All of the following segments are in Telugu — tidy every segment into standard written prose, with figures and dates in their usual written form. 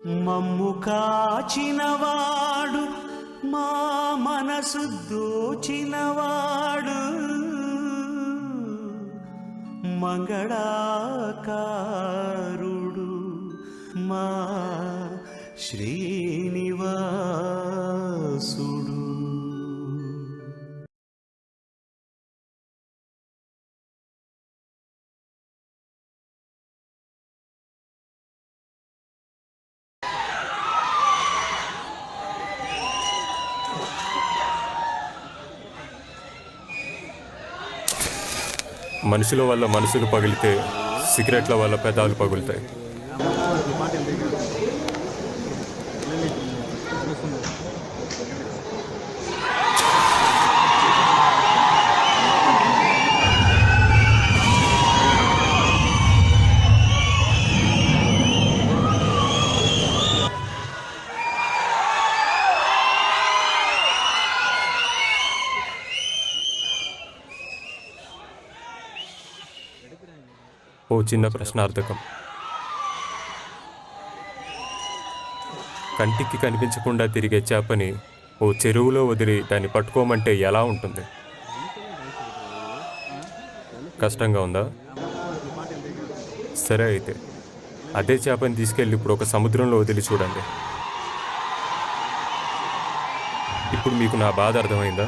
మమ్ము కాచినవాడు మా మనసు దోచినవాడు మంగళాకారుడు మా శ్రీనివాసుడు. మనుషుల వల్ల మనసులు పగిలితే సిగరెట్ల వల్ల పెదాలు పగులుతాయి. ఓ చిన్న ప్రశ్నార్థకం. కంటికి కనిపించకుండా తిరిగే చేపని ఓ చెరువులో వదిలి దాన్ని పట్టుకోమంటే ఎలా ఉంటుంది? కష్టంగా ఉందా? సరే అయితే అదే చేపని తీసుకెళ్ళి ఇప్పుడు ఒక సముద్రంలో వదిలి చూడండి. ఇప్పుడు మీకు నా బాధ అర్థమైందా?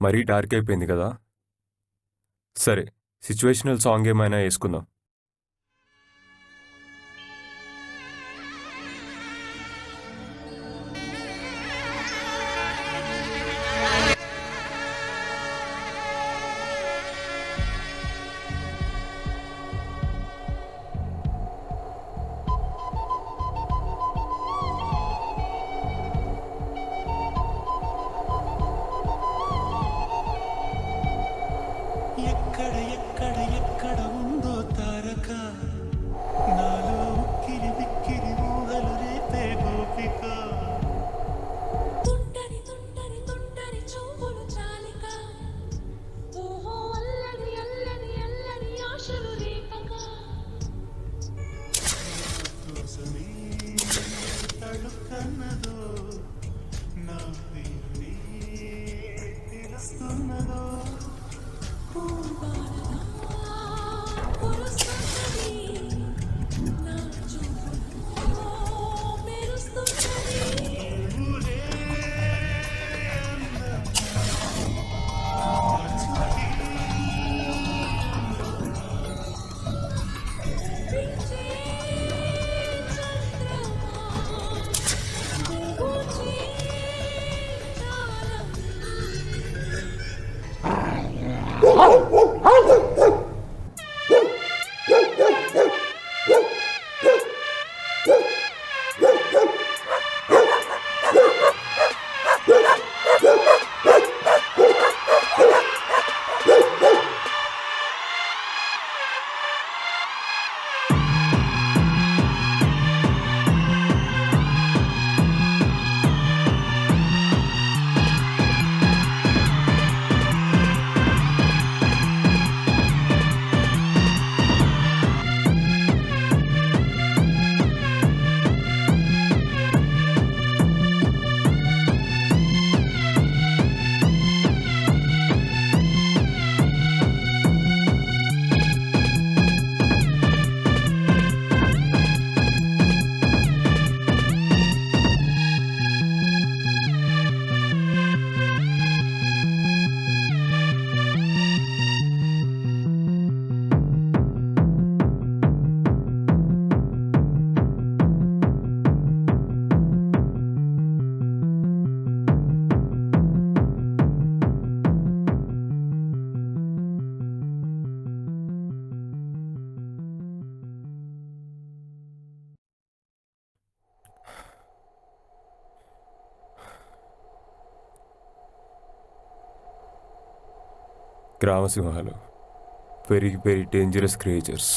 మరీ డార్క్ అయిపోయింది కదా. సరే, సిచ్యువేషనల్ సాంగ్ ఏమైనా వేసుకుందాం. ఎక్కడ ఎక్కడ ఎక్కడ ఉందో గ్రామసింహాలు very very dangerous creatures.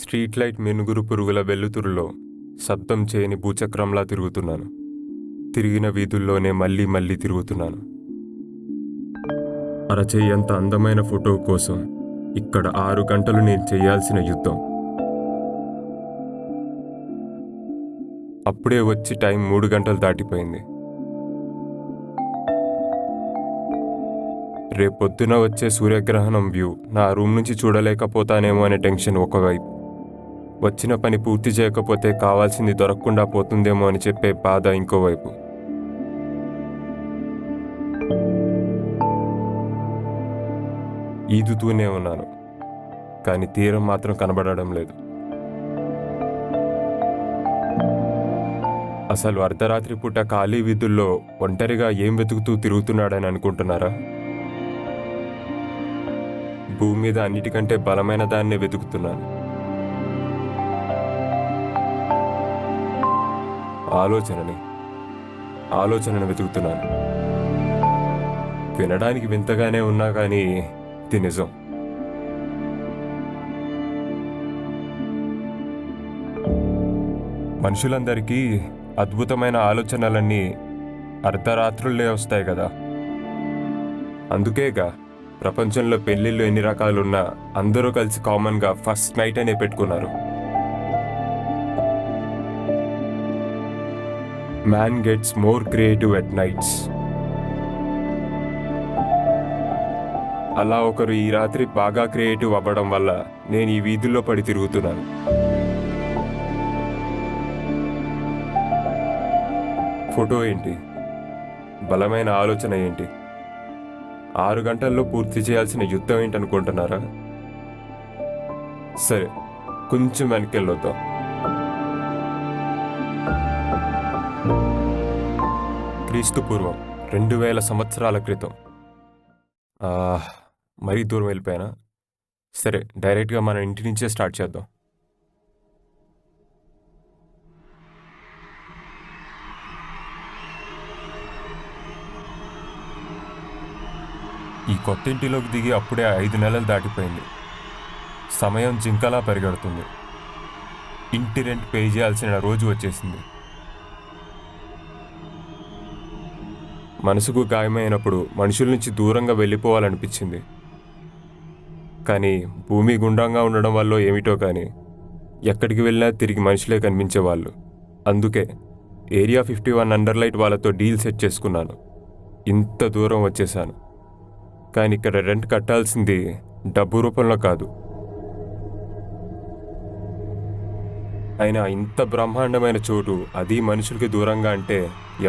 Street light మెనుగురు పురుగుల వెల్లుతురులో శబ్దం చేయని భూచక్రంలా తిరుగుతున్నాను. తిరిగిన వీధుల్లోనే మళ్ళీ మళ్ళీ తిరుగుతున్నాను. అరచేయంత అందమైన ఫోటో కోసం ఇక్కడ 6 గంటలు నేను చేయాల్సిన యుద్ధం. అప్పుడే వచ్చి టైం 3 గంటలు దాటిపోయింది. రేపొద్దున వచ్చే సూర్యగ్రహణం వ్యూ నా రూమ్ నుంచి చూడలేకపోతానేమో అనే టెన్షన్ ఒకవైపు, వచ్చిన పని పూర్తి చేయకపోతే కావాల్సింది దొరకకుండా పోతుందేమో అని చెప్పే బాధ ఇంకోవైపు. ఈదుతూనే ఉన్నాను, కానీ తీరం మాత్రం కనబడడం లేదు. అసలు అర్ధరాత్రి పూట ఖాళీ వీధుల్లో ఒంటరిగా ఏం వెతుకుతూ తిరుగుతున్నాడని అనుకుంటున్నారా? భూమి మీద అన్నిటికంటే బలమైన దాన్నే వెతుకుతున్నాను. ఆలోచనను వెతుకుతున్నాను. వినడానికి వింతగానే ఉన్నా కానీ ఇది నిజం. మనుషులందరికీ అద్భుతమైన ఆలోచనలన్నీ అర్ధరాత్రులే వస్తాయి కదా. అందుకేగా ప్రపంచంలో పెళ్ళిళ్ళు ఎన్ని రకాలున్నా అందరూ కలిసి కామన్గా ఫస్ట్ నైట్ అనే పెట్టుకున్నారు. Man gets more creative at nights. అలా ఒకరు ఈ రాత్రి బాగా క్రియేటివ్ అవ్వడం వల్ల నేను ఈ వీధుల్లో పడి తిరుగుతున్నాను. ఫోటో ఏంటి, బలమైన ఆలోచన ఏంటి, 6 గంటల్లో పూర్తి చేయాల్సిన యుద్ధం ఏంటనుకుంటున్నారా? సరే, కొంచెం వెనకెళ్ళొద్దాం. క్రీస్తు పూర్వం 2000 సంవత్సరాల క్రితం. మరీ దూరం వెళ్ళిపోయానా? సరే, డైరెక్ట్గా మన ఇంటి నుంచే స్టార్ట్ చేద్దాం. ఈ కొత్త ఇంటిలోకి దిగి అప్పుడే 5 నెలలు దాటిపోయింది. సమయం జింకలా పరిగెడుతుంది. ఇంటి రెంట్ పే చేయాల్సిన రోజు వచ్చేసింది. మనసుకు గాయమైనప్పుడు మనుషుల నుంచి దూరంగా వెళ్ళిపోవాలనిపించింది. కానీ భూమి గుండ్రంగా ఉండడం వల్ల ఏమిటో కానీ ఎక్కడికి వెళ్ళినా తిరిగి మనుషులే కనిపించేవాళ్ళు. అందుకే ఏరియా 51 అండర్లైట్ వాళ్ళతో డీల్ సెట్ చేసుకున్నాను. ఇంత దూరం వచ్చేసాను, కానీ ఇక్కడ రెంట్ కట్టాల్సింది డబ్బు రూపంలో కాదు. అయినా ఇంత బ్రహ్మాండమైన చోటు, అది మనుషులకి దూరంగా అంటే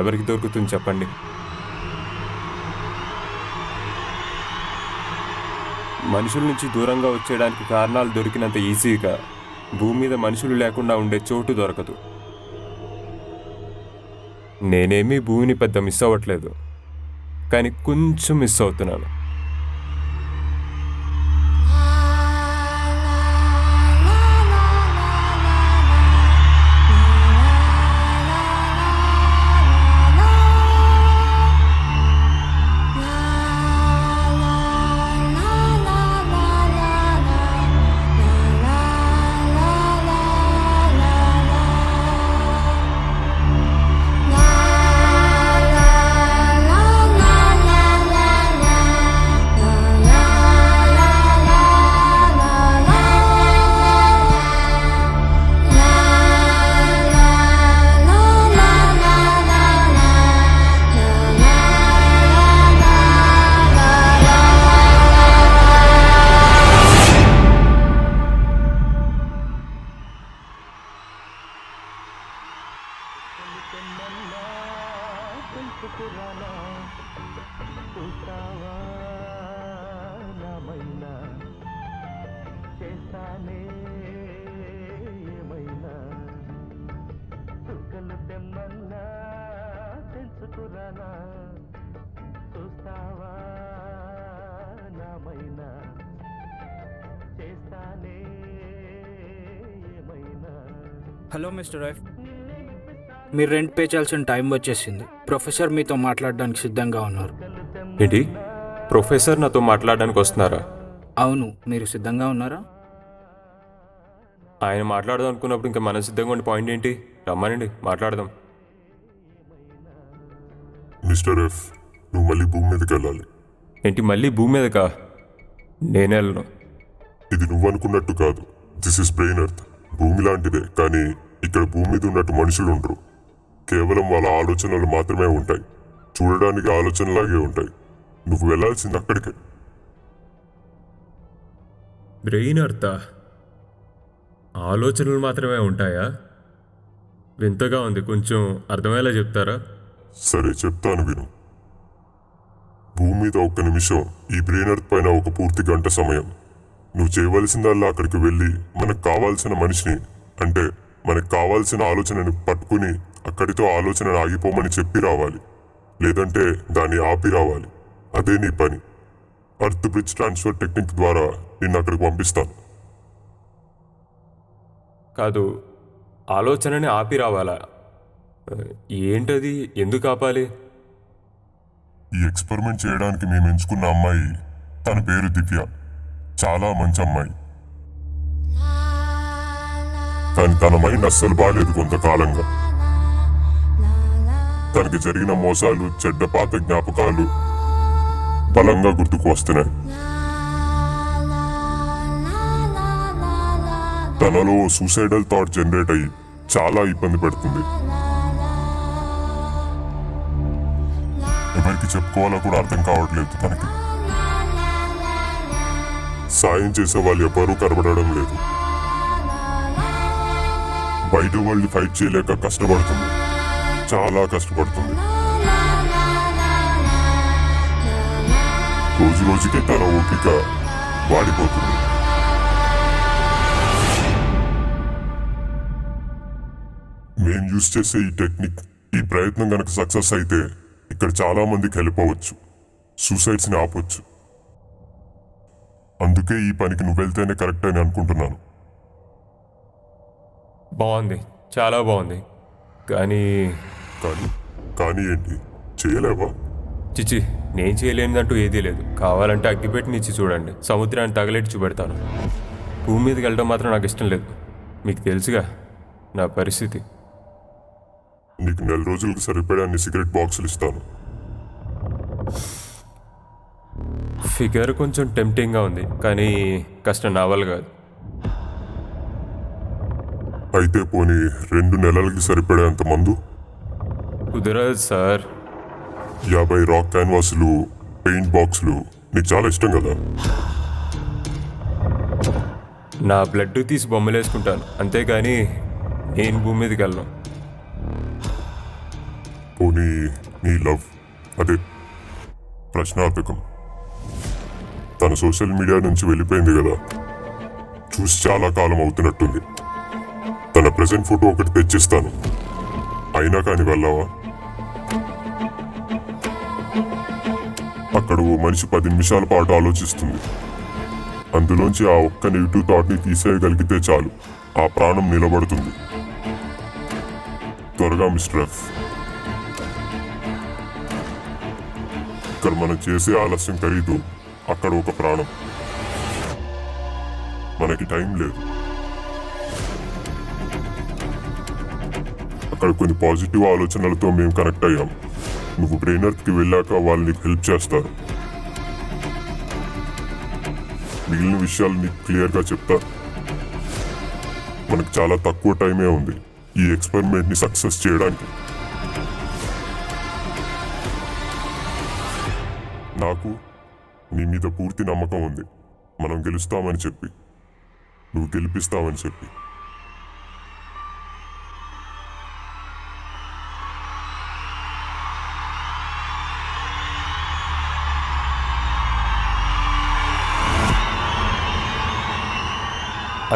ఎవరికి దొరుకుతుంది చెప్పండి? మనుషుల నుంచి దూరంగా వచ్చేయడానికి కారణాలు దొరికినంత ఈజీగా భూమి మీద మనుషులు లేకుండా ఉండే చోటు దొరకదు. నేనేమీ భూమిని పెద్ద మిస్ అవ్వట్లేదు, కానీ కొంచెం మిస్ అవుతున్నాను. హలో మిస్టర్ ఎఫ్, మీరు రెంట్ పే చేయాల్సిన టైం వచ్చేసింది. ప్రొఫెసర్ మీతో మాట్లాడడానికి సిద్ధంగా ఉన్నారు. ఏంటి? ప్రొఫెసర్ నాతో మాట్లాడడానికి వస్తున్నారా? అవును, మీరు సిద్ధంగా ఉన్నారా? ఆయన మాట్లాడదాం అనుకున్నప్పుడు ఇంకా మన సిద్ధంగా ఉండే పాయింట్ ఏంటి? రమ్మనండి, మాట్లాడదాం. మిస్టర్ ఎఫ్, నువ్వు మళ్ళీ భూమి మీదకి వెళ్ళాలి. ఏంటి మళ్ళీ భూమి మీదకా? నేనే వెళ్ళను. ఇది నువ్వు అనుకున్నట్టు కాదు. This is brain earth. భూమి లాంటిదే, కానీ ఇక్కడ భూమి మీద ఉన్నట్టు మనుషులు ఉండరు. కేవలం వాళ్ళ ఆలోచనలు మాత్రమే ఉంటాయి. చూడడానికి ఆలోచనలాగే ఉంటాయి. నువ్వు వెళ్ళాల్సింది అక్కడికే. బ్రెయిన్ అర్థ ఆలోచనలు మాత్రమే ఉంటాయా? వింతగా ఉంది, కొంచెం అర్థమయ్యేలా చెప్తారా? సరే, చెప్తాను విను. భూమి మీద ఒక్క నిమిషం ఈ బ్రెయిన్ ఎర్త్ పైన ఒక పూర్తి గంట సమయం. నువ్వు చేయవలసిందల్లా అక్కడికి వెళ్ళి మనకు కావాల్సిన మనిషిని, అంటే మనకు కావాల్సిన ఆలోచనని పట్టుకుని అక్కడితో ఆలోచనను ఆగిపోమని చెప్పి రావాలి, లేదంటే దాన్ని ఆపి రావాలి. అదే నీ పని. అర్త్ బ్రిడ్జ్ ట్రాన్స్ఫర్ టెక్నిక్ ద్వారా నిన్ను అక్కడికి పంపిస్తాను. కాదు, ఆలోచనని ఆపి రావాలా? ఏంటది? ఎందుకు ఆపాలి? ఈ ఎక్స్పెరిమెంట్ చేయడానికి మేము ఎంచుకున్న అమ్మాయి, తన పేరు దివ్య. చాలా మంచి అమ్మాయి, కానీ తన మైండ్ అస్సలు బాగాలేదు. కొంతకాలంగా తనకి జరిగిన మోసాలు, చెడ్డ పాత జ్ఞాపకాలు బలంగా గుర్తుకు వస్తున్నాయి. తనలో సూసైడల్ థాట్ జనరేట్ అయ్యి చాలా ఇబ్బంది పెడుతుంది. ఎవరికి చెప్పుకోవాలో కూడా అర్థం కావట్లేదు తనకి. సాయం చేసే వాళ్ళు ఎవరూ కనబడడం లేదు. బయట వాళ్ళు ఫైట్ చేయలేక కష్టపడుతుంది, చాలా కష్టపడుతుంది. రోజు రోజుకి తన ఓపిక వాడిపోతుంది. మేం యూజ్ చేసే ఈ టెక్నిక్, ఈ ప్రయత్నం గనక సక్సెస్ అయితే ఇక్కడ చాలా మందికి హెల్ప్ అవ్వచ్చు, సూసైడ్స్ని ఆపొచ్చు. అందుకే ఈ పనికి నువ్వు వెళ్తేనే కరెక్ట్ అని అనుకుంటున్నాను. బాగుంది, చాలా బాగుంది. కానీ కానీ కానీ ఏంటి? చేయలేవా? చిచి, నేను చేయలేనిదంటూ ఏదీ లేదు. కావాలంటే అగ్గిపెట్టి నిచ్చి చూడండి, సముద్రాన్ని తగలెట్టి చూపెడతాను. భూమి మీదకి వెళ్ళడం మాత్రం నాకు ఇష్టం లేదు. మీకు తెలుసుగా నా పరిస్థితి. నీకు 4 రోజులకు సరిపడా అన్ని సిగరెట్ బాక్సులు ఇస్తాను. ఫిగర్ కొంచెం టెంప్టింగ్గా ఉంది, కానీ కష్టం నా వల్ల కాదు. అయితే పోనీ 2 నెలలకి సరిపడేంత మందు, కుదరదు సార్. 50 రాక్ క్యాన్వాసులు, పెయింట్ బాక్సులు. నీకు చాలా ఇష్టం కదా? నా బ్లడ్ తీసి బొమ్మలు వేసుకుంటాను, అంతేగాని నేను భూమి మీదకి వెళ్ళను. పోనీ నీ లవ్, అదే ప్రశ్నార్థకం, తన సోషల్ మీడియా నుంచి వెళ్ళిపోయింది కదా, చూసి చాలా కాలం అవుతున్నట్టుంది. తన ప్రెజెంట్ ఫోటో ఒకటి తెచ్చిస్తాను, అయినా కానీ వెళ్ళావా? అక్కడ ఓ మనిషి 10 నిమిషాల పాటు ఆలోచిస్తుంది. అందులోంచి ఆ ఒక్క నెగిటివ్ థాట్ని తీసేయగలిగితే చాలు, ఆ ప్రాణం నిలబడుతుంది. త్వరగా మిస్టర్ ఎఫ్. ఇక్కడ మనం చేసే ఆలస్యం ఖరీదు అక్కడ ఒక ప్రాణం. మనకి టైం లేదు. అక్కడ కొన్ని పాజిటివ్ ఆలోచనలతో మేము కనెక్ట్ అయ్యాం. నువ్వు బ్రెయిన్ ఎర్త్కి వెళ్ళాక వాళ్ళు నీకు హెల్ప్ చేస్తారు. మిగిలిన విషయాలు నీకు క్లియర్గా చెప్తారు. మనకు చాలా తక్కువ టైమే ఉంది ఈ ఎక్స్పెరిమెంట్ని సక్సెస్ చేయడానికి. నాకు నీ మీద పూర్తి నమ్మకం ఉంది. మనం గెలుస్తామని చెప్పి, నువ్వు గెలిపిస్తావని చెప్పి.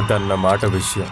అదన్నమాట విషయం.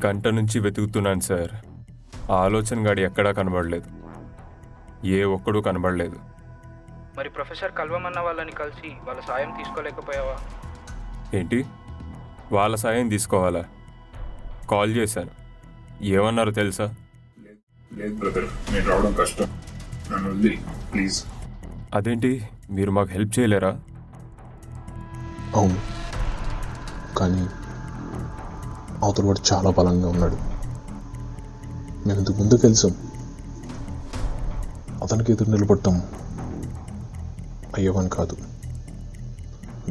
గంట నుంచి వెతుకుతున్నాను సార్. ఆ ఆలోచన గాడి ఎక్కడా కనబడలేదు. ఏ ఒక్కడూ కనబడలేదు. మరి ప్రొఫెసర్ కలవమన్న వాళ్ళని కలిసి వాళ్ళ సాయం తీసుకోలేకపోయావా? ఏంటి? వాళ్ళ సాయం తీసుకోవాలా? కాల్ చేశాను. ఏమన్నారో తెలుసా? లేదు బ్రదర్, నేను రావడం కష్టం, నన్ను వదిలి ప్లీజ్. అదేంటి, మీరు మాకు హెల్ప్ చేయలేరా? అవును, కానీ అవతల వాడు చాలా బలంగా ఉన్నాడు. మేము ఇంతకు ముందు కలిసాం. అతనికి ఎదురు నిలబడటం అయ్యేవని కాదు.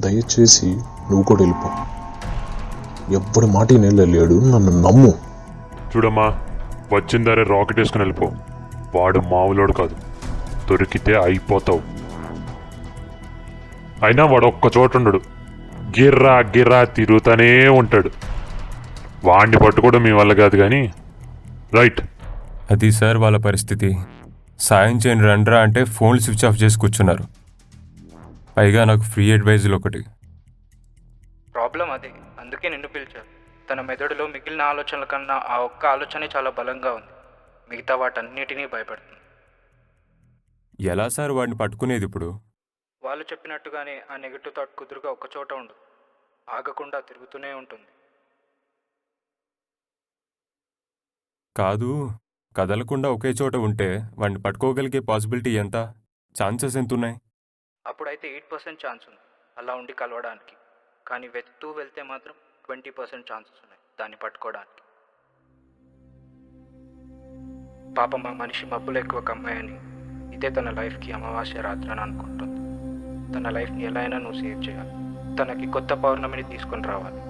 దయచేసి నువ్వు కూడా వెళ్ళిపో. ఎవ్వడి మాట లేడు, నన్ను నమ్ము. చూడమ్మా, వచ్చిందరే రాకెట్ వేసుకుని వెళ్ళిపో. వాడు మామూలోడు కాదు, దొరికితే అయిపోతావు. అయినా వాడు ఒక్క చోట ఉండడు, గిర్రా గిర్రా తిరుగుతూనే ఉంటాడు. వాడిని పట్టుకోవడం మీ వల్ల కాదు కానీ. రైట్. అది సార్ వాళ్ళ పరిస్థితి. సాయం చేయని రండ్రా అంటే ఫోన్లు స్విచ్ ఆఫ్ చేసి కూర్చున్నారు. పైగా నాకు ఫ్రీ అడ్వైజులు ఒకటి. ప్రాబ్లం అదే, అందుకే నిన్ను పిలిచాను. తన మెదడులో మిగిలిన ఆలోచనల కన్నా ఆ ఒక్క ఆలోచనే చాలా బలంగా ఉంది. మిగతా వాటన్నిటినీ భయపడుతుంది. ఎలా సార్ వాడిని పట్టుకునేది ఇప్పుడు? వాళ్ళు చెప్పినట్టుగానే ఆ నెగిటివ్ థాట్ కుదురుగా ఒక చోట ఉండదు, ఆగకుండా తిరుగుతూనే ఉంటుంది. కాదు, కదలకుండా ఒకే చోట ఉంటే వాడిని పట్టుకోగలిగే పాసిబిలిటీ ఎంత? ఛాన్సెస్ ఎంతున్నాయి? అప్పుడైతే 8% ఛాన్స్ ఉంది అలా ఉండి కలవడానికి. కానీ వెతుకుతూ వెళ్తే మాత్రం 20% ఛాన్సెస్ ఉన్నాయి దాన్ని పట్టుకోవడానికి. పాపం మా మనిషి మబ్బులు ఎక్కువ కమ్మాయని ఇదే తన లైఫ్కి అమావాస్య రాత్రి అని అనుకుంటుంది. తన లైఫ్ని ఎలా అయినా నువ్వు సేవ్ చేయాలి. తనకి కొత్త పౌర్ణమిని తీసుకొని రావాలి.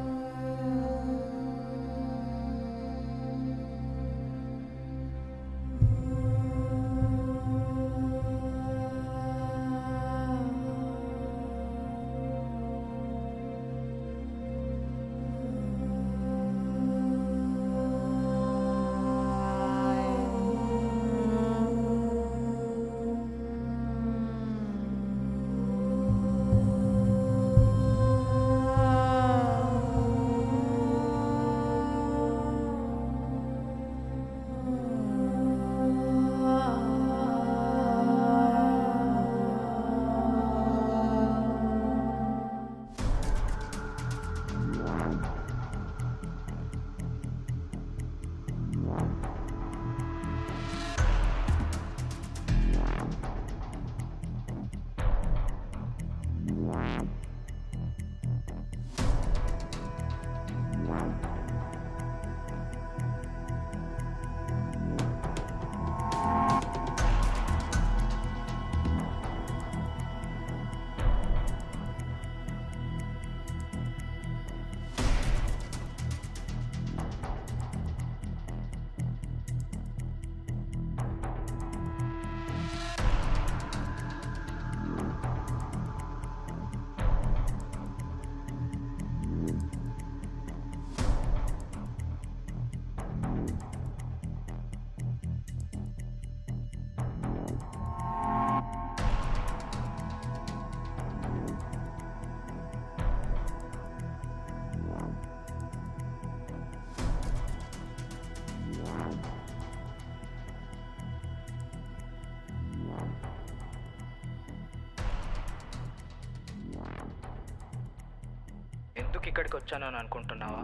ఎందుకు ఇక్కడికి వచ్చానని అనుకుంటున్నావా?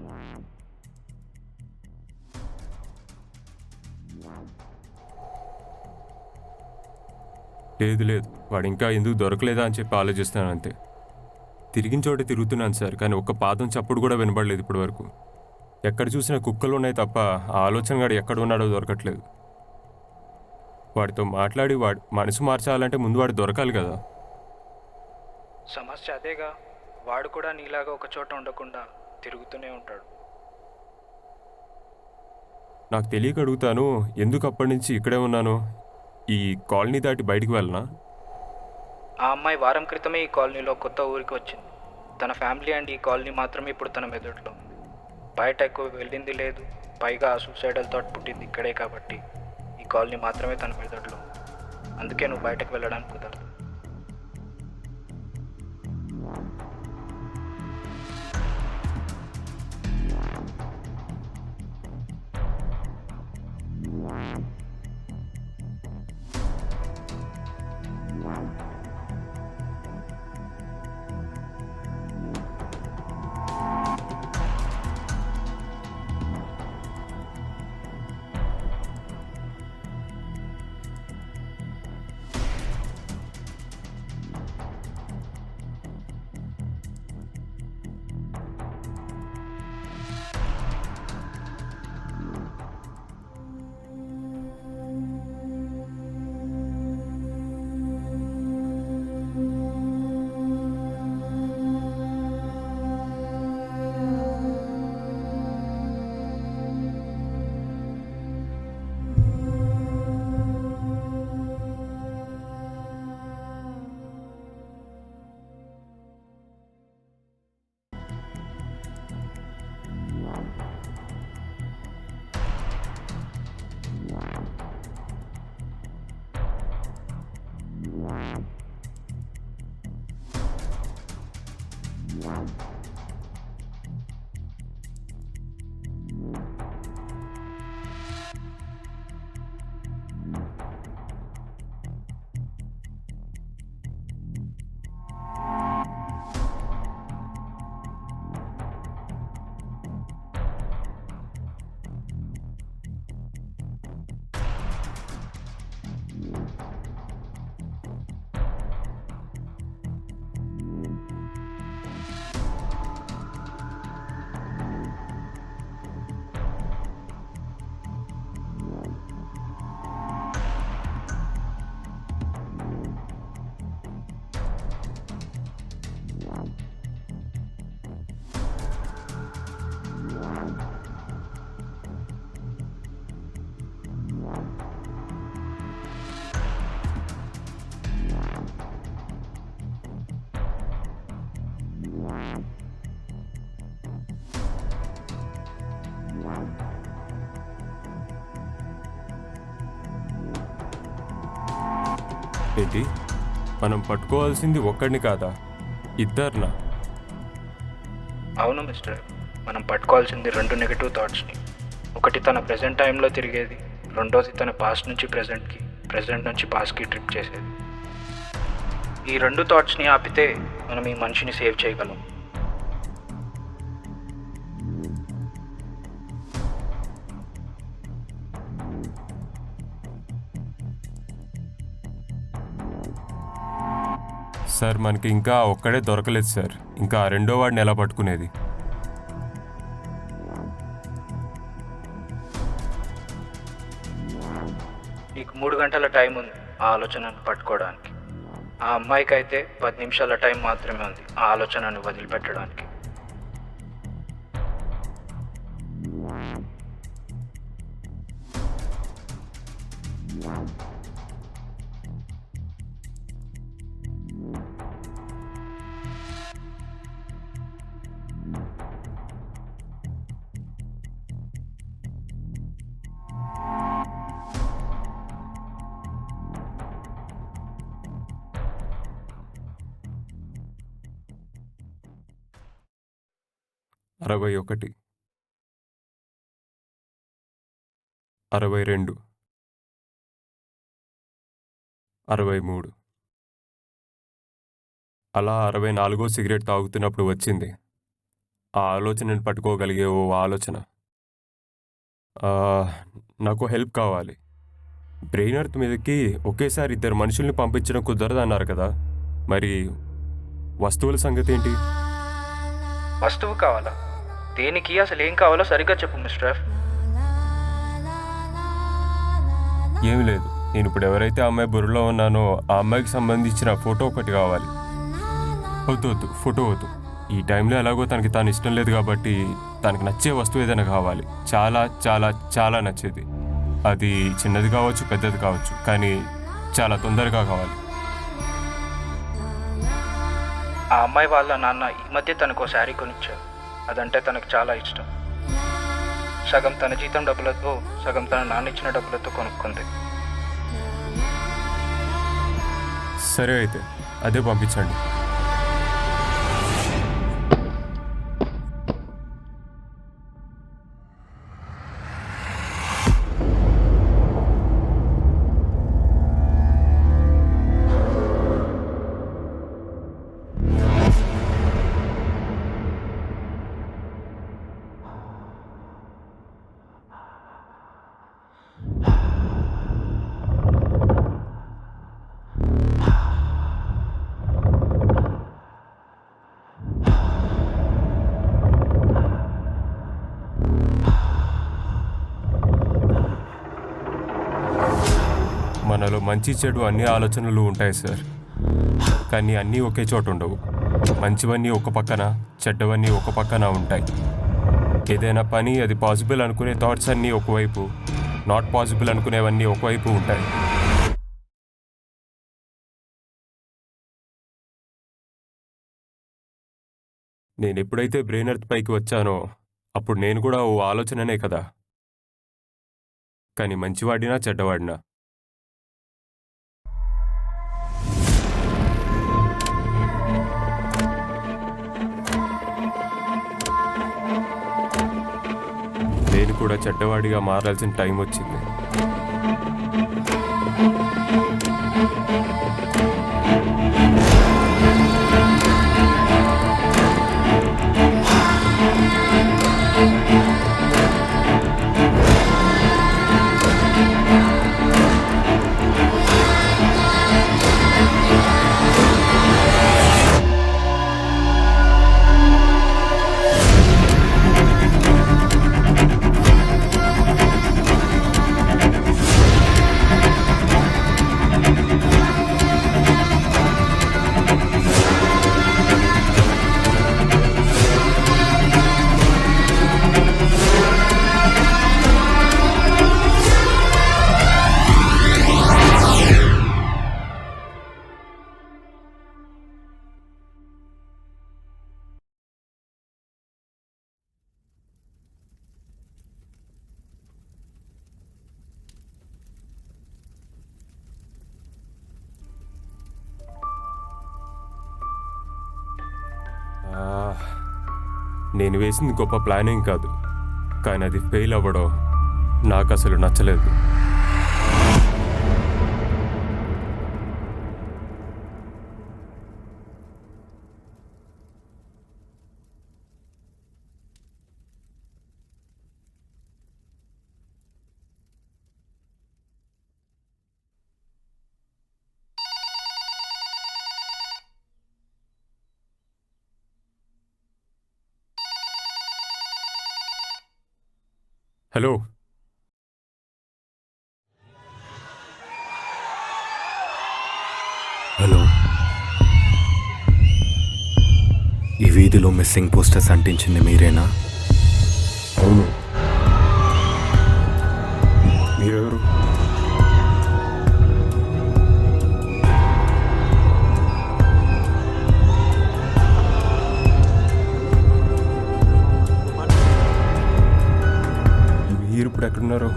లేదు లేదు, వాడు ఇంకా ఎందుకు దొరకలేదా అని చెప్పి ఆలోచిస్తున్నాను అంతే. తిరిగిన చోట తిరుగుతున్నాను సార్, కానీ ఒక్క పాదం చప్పుడు కూడా వినబడలేదు ఇప్పటి వరకు. ఎక్కడ చూసినా కుక్కలు ఉన్నాయి తప్ప ఆ ఆలోచన గాడు ఎక్కడ ఉన్నాడో దొరకట్లేదు. వాడితో మాట్లాడి వాడి మనసు మార్చాలంటే ముందు వాడు దొరకాలి కదా. సమస్య అదేగా, వాడు కూడా నీలాగా ఒక చోట ఉండకుండా తిరుగుతూనే ఉంటాడు. నాకు తెలియక అడుగుతాను, ఎందుకు అప్పటి నుంచి ఇక్కడే ఉన్నాను? ఈ కాలనీ దాటి బయటికి వెళ్ళనా? ఆ అమ్మాయి వారం క్రితమే ఈ కాలనీలో కొత్త ఊరికి వచ్చింది. తన ఫ్యామిలీ అండ్ ఈ కాలనీ మాత్రమే ఇప్పుడు తన మెదడులో ఉంది. బయట ఎక్కువ వెళ్ళింది లేదు. పైగా సూసైడల్ థాట్ పుట్టింది ఇక్కడే కాబట్టి ఈ కాలనీ మాత్రమే తన మెదడులో ఉంది. అందుకే నువ్వు బయటకు వెళ్ళడానికి కుదరదు. ఏంటి మనం పట్టుకోవాల్సింది ఒక్కడిని కాదా, ఇద్దరినా? అవును మిస్టర్, మనం పట్టుకోవాల్సింది 2 నెగిటివ్ థాట్స్ని. ఒకటి తన ప్రజెంట్ టైంలో తిరిగేది, రెండోది తన పాస్ట్ నుంచి ప్రజెంట్కి, ప్రజెంట్ నుంచి పాస్ట్కి ట్రిప్ చేసేది. ఈ 2 థాట్స్ని ఆపితే మనం ఈ మనిషిని సేవ్ చేయగలం. సార్ మనకి ఇంకా ఒక్కడే దొరకలేదు సార్. ఇంకా ఆ రెండో వాడిని ఎలా పట్టుకునేది? నీకు 3 గంటల టైం ఉంది ఆ ఆలోచనను పట్టుకోవడానికి. ఆ అమ్మాయికి అయితే 10 నిమిషాల టైం మాత్రమే ఉంది ఆ ఆలోచనను వదిలిపెట్టడానికి. అరవై 61, 62, 63. అలా 64వ సిగరెట్ తాగుతున్నప్పుడు వచ్చింది ఆ ఆలోచనను పట్టుకోగలిగే ఓ ఆలోచన. ఆ, నాకు హెల్ప్ కావాలి. బ్రెయిన్ ఎర్త్ మీదకి ఒకేసారి 2 మనుషుల్ని పంపించడం కుదరదు అన్నారు కదా, మరి వస్తువుల సంగతి ఏంటి? వస్తువు కావాలా? దేనికి? అసలు ఏం కావాలో సరిగ్గా చెప్పు మిస్టర్. ఏమి లేదు, నేను ఇప్పుడు ఎవరైతే ఆ అమ్మాయి బుర్రలో ఉన్నానో ఆ అమ్మాయికి సంబంధించిన ఫోటో ఒకటి కావాలి. వద్దు, ఫోటో వద్దు. ఈ టైంలో ఎలాగో తనకి తాను ఇష్టం లేదు కాబట్టి తనకి నచ్చే వస్తువు ఏదైనా కావాలి. చాలా చాలా చాలా నచ్చేది. అది చిన్నది కావచ్చు, పెద్దది కావచ్చు, కానీ చాలా తొందరగా కావాలి. ఆ అమ్మాయి వాళ్ళ నాన్న ఈ మధ్య తనకు శారీ కొనిచ్చారు. అదంటే తనకు చాలా ఇష్టం. సగం తన జీతం డబ్బులతో, సగం తన నాన్న ఇచ్చిన డబ్బులతో కొనుక్కుంది. సరే అయితే అదే పంపించండి. మనలో మంచి చెడు అన్ని ఆలోచనలు ఉంటాయి సార్, కానీ అన్నీ ఒకే చోట ఉండవు. మంచివన్నీ ఒక పక్కన, చెడ్డవన్నీ ఒక పక్కన ఉంటాయి. ఏదైనా పని అది పాసిబుల్ అనుకునే థాట్స్ అన్నీ ఒకవైపు, నాట్ పాసిబుల్ అనుకునేవన్నీ ఒకవైపు ఉంటాయి. నేను ఎప్పుడైతే బ్రెయిన్ ఎర్త్ పైకి వచ్చానో అప్పుడు నేను కూడా ఓ ఆలోచననే కదా, కానీ మంచివాడినా చెడ్డవాడినా. నేను కూడా చెడ్డవాడిగా మారాల్సిన టైం వచ్చింది. నేను వేసింది గొప్ప ప్లానింగ్ కాదు, కానీ అది ఫెయిల్ అవ్వడం నాకు అసలు నచ్చలేదు. హలో, హలో, ఈ వీధిలో మిస్సింగ్ పోస్టర్స్ అంటించింది మీరేనా? అవును. మీరెవరు? మీరు ఇప్పుడు ఎక్కడున్నారు?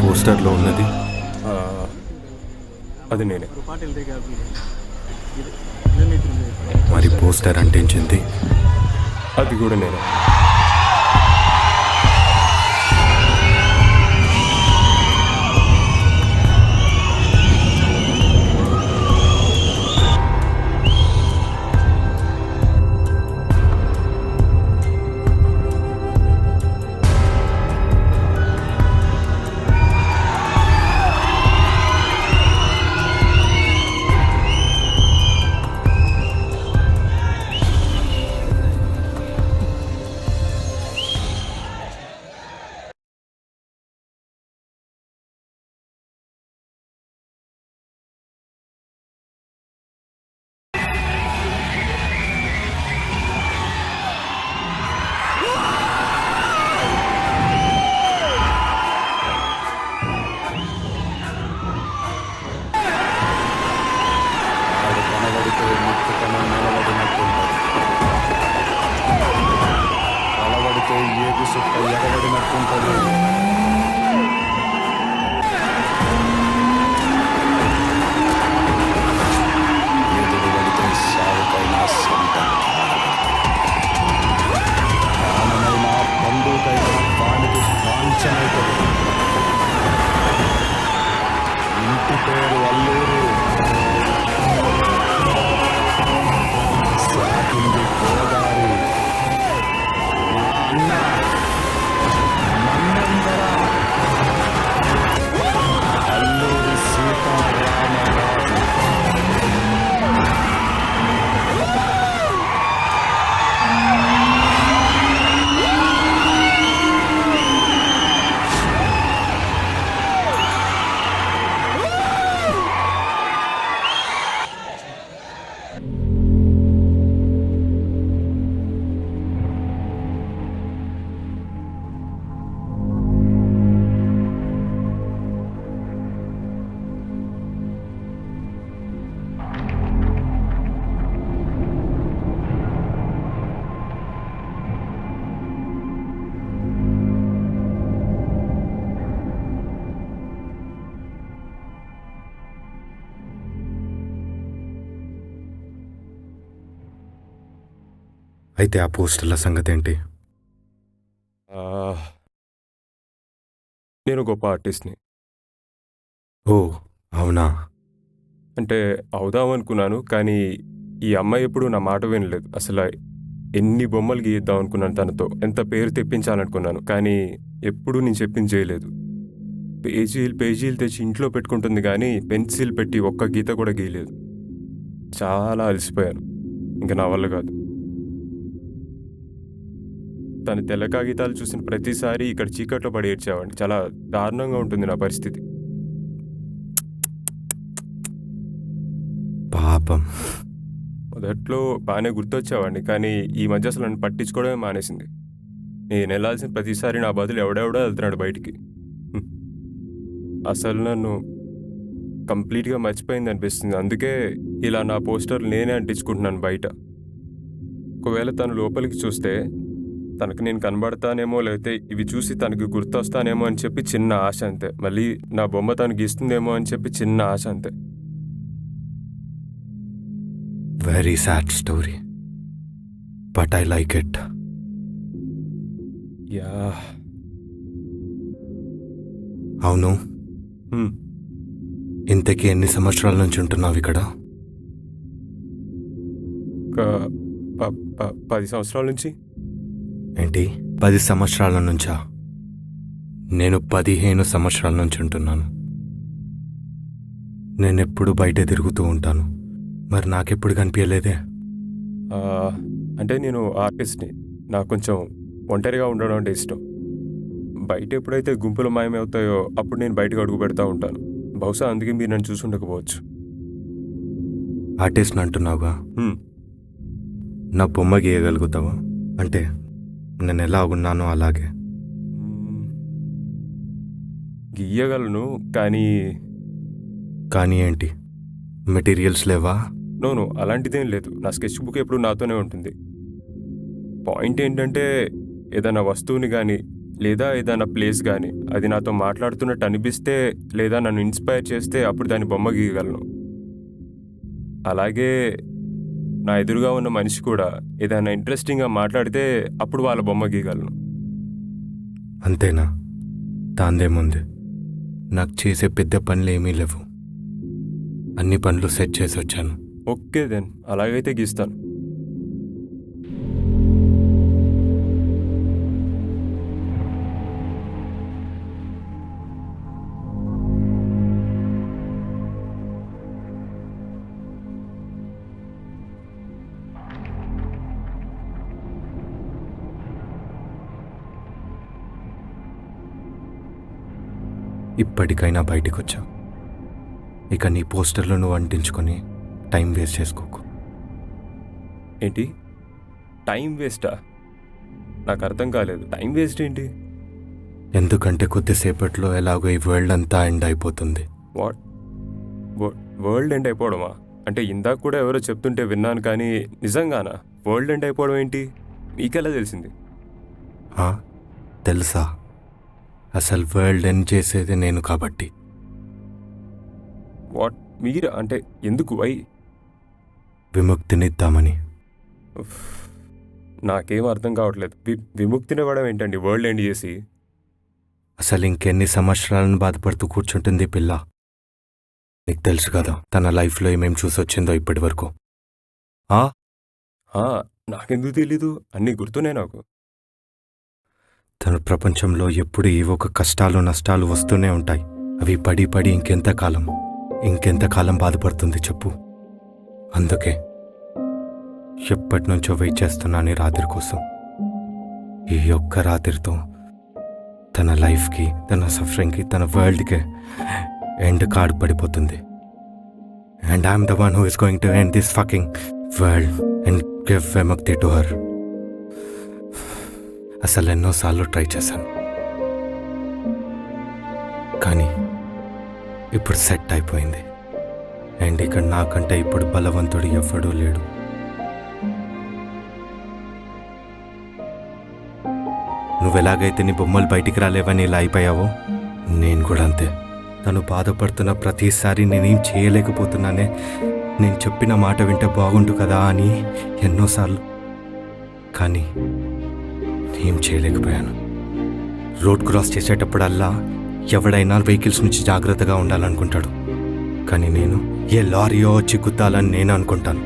పోస్టర్లో ఉన్నది అది నేనే. మరి పోస్టర్ అంటించింది అది కూడా నేనే. అయితే ఆ పోస్టర్ల సంగతి ఏంటి? ఆ, నేను గొప్ప ఆర్టిస్ట్ని. ఓ అవునా? అంటే అవుదాం అనుకున్నాను, కానీ ఈ అమ్మాయి ఎప్పుడు నా మాట వినలేదు. అసలు ఎన్ని బొమ్మలు గీద్దాం అనుకున్నాను తనతో, ఎంత పేరు తెప్పించాలనుకున్నాను, కానీ ఎప్పుడూ నేను చెప్పింది చేయలేదు. పేజీలు తెచ్చి ఇంట్లో పెట్టుకుంటుంది, కానీ పెన్సిల్ పెట్టి ఒక్క గీత కూడా గీయలేదు. చాలా అలసిపోయాను, ఇంకా నా వల్ల కాదు. తన తెల్ల కాగితాలు చూసిన ప్రతిసారి ఇక్కడ చీకట్లో పడి ఏడ్చేవాడిని. చాలా దారుణంగా ఉంటుంది నా పరిస్థితి. పాపం. మొదట్లో బాగానే గుర్తొచ్చేవాడిని, కానీ ఈ మధ్య అసలు నన్ను పట్టించుకోవడమే మానేసింది. నేను వెళ్ళాల్సిన ప్రతిసారి నా బదులు ఎవడెవడో వెళ్తున్నాడు బయటికి. అసలు నన్ను కంప్లీట్గా మర్చిపోయింది అనిపిస్తుంది. అందుకే ఇలా నా పోస్టర్లు నేనే అంటించుకుంటున్నాను బయట. ఒకవేళ తను లోపలికి చూస్తే తనకు నేను కనబడతానేమో, లేకపోతే ఇవి చూసి తనకి గుర్తొస్తానేమో అని చెప్పి చిన్న ఆశ అంతే. మళ్ళీ నా బొమ్మ తను గీస్తుందేమో అని చెప్పి చిన్న ఆశ అంతే. Very sad story, but I like it. Yeah. అవును, హ్మ్. ఇంతకీ ఎన్ని సంవత్సరాల నుంచి ఉంటున్నావు ఇక్కడ? ఒక 10 సంవత్సరాల నుంచి. ఏంటి 10 సంవత్సరాల నుంచా? నేను 15 సంవత్సరాల నుంచి ఉంటున్నాను. నేనెప్పుడు బయటే తిరుగుతూ ఉంటాను, మరి నాకెప్పుడు కనిపించలేదే? ఆ, అంటే నేను ఆర్టిస్ట్ని. నాకు కొంచెం ఒంటరిగా ఉండడం అంటే ఇష్టం. బయట ఎప్పుడైతే గుంపులు మాయమవుతాయో అప్పుడు నేను బయటకు అడుగు పెడతా ఉంటాను. బహుశా అందుకే మీరు నన్ను చూసి ఉండకపోవచ్చు. ఆర్టిస్ట్ అంటున్నావుగా, హ్మ్. నా బొమ్మ గీయగలుగుతావా? అంటే నేను ఎలా ఉన్నానో అలాగే. మ్మ్. గీయగలను, కానీ కానీ ఏంటి, మెటీరియల్స్ లేవా? నో అలాంటిదేం లేదు. నా స్కెచ్ బుక్ ఎప్పుడు నాతోనే ఉంటుంది. పాయింట్ ఏంటంటే ఏదైనా వస్తువుని కానీ లేదా ఏదైనా ప్లేస్ కానీ అది నాతో మాట్లాడుతున్నట్టు అనిపిస్తే లేదా నన్ను ఇన్స్పైర్ చేస్తే అప్పుడు దాన్ని బొమ్మ గీయగలను. అలాగే నా ఎదురుగా ఉన్న మనిషి కూడా ఏదైనా ఇంట్రెస్టింగ్గా మాట్లాడితే అప్పుడు వాళ్ళ బొమ్మ గీయగలను. అంతేనా? దాందేముంది, నాకు చేసే పెద్ద పనులు ఏమీ లేవు. అన్ని పనులు సెట్ చేసి వచ్చాను. ఓకే దెన్, అలాగైతే గీస్తాను. ఇప్పటికైనా బయటికి వచ్చావు. ఇక నీ పోస్టర్లు నువ్వు అంటించుకొని టైం వేస్ట్ చేసుకోకు. ఏంటి టైం వేస్టా? నాకు అర్థం కాలేదు. టైం వేస్ట్ ఏంటి? ఎందుకంటే కొద్దిసేపట్లో ఎలాగో ఈ వరల్డ్ అంతా ఎండ్ అయిపోతుంది. వాట్? వరల్డ్ ఎండ్ అయిపోవడమా? అంటే ఇందాక కూడా ఎవరో చెప్తుంటే విన్నాను, కానీ నిజంగానా? వరల్డ్ ఎండ్ అయిపోవడం ఏంటి? నీకెలా తెలిసింది? తెలుసా, అసలు వరల్డ్ ఎండ్ చేసేది నేను కాబట్టి. వాట్? మీరు అంటే ఎందుకు? వై? విముక్తినిద్దామని. నాకేం అర్థం కావట్లేదు. విముక్తినివ్వడం ఏంటండి వరల్డ్ ఎండ్ చేసి? అసలు ఇంకెన్ని సంవత్సరాలను బాధపడుతూ కూర్చుంటుంది ఈ పిల్ల? నీకు తెలుసు కదా తన లైఫ్లో ఏమేం చూసొచ్చిందో ఇప్పటి వరకు. నాకెందుకు తెలీదు? అన్నీ గుర్తున్నాయి నాకు. తన ప్రపంచంలో ఎప్పుడు ఏవో ఒక కష్టాలు నష్టాలు వస్తూనే ఉంటాయి. అవి పడి పడి ఇంకెంతకాలం బాధపడుతుంది చెప్పు. అందుకే ఎప్పటి నుంచో వెయిట్ చేస్తున్నాను ఈ రాత్రి కోసం. ఈ ఒక్క రాత్రితో తన లైఫ్కి, తన సఫరింగ్కి, తన వరల్డ్కి ఎండ్ కార్డ్ పడిపోతుంది. And I'm the one who is going to end this fucking world and give విముక్తి టు హర్. అసలు ఎన్నోసార్లు ట్రై చేశాను, కానీ ఇప్పుడు సెట్ అయిపోయింది. అండ్ ఇక్కడ నాకంటే ఇప్పుడు బలవంతుడు ఎవ్వడూ లేడు. నువ్వెలాగైతే నీ బొమ్మలు బయటికి రాలేవని ఇలా అయిపోయావో, నేను కూడా అంతే. తను బాధపడుతున్న ప్రతిసారి నేనేం చేయలేకపోతున్నానే, నేను చెప్పిన మాట వింటే బాగుండు కదా అని ఎన్నోసార్లు. కానీ ఏం చేయలేకపోయాను. రోడ్ క్రాస్ చేసేటప్పుడల్లా ఎవడైనా వెహికల్స్ నుంచి జాగ్రత్తగా ఉండాలనుకుంటాడు, కానీ నేను ఏ లారీయో వచ్చి గుద్దాలని నేను అనుకుంటాను.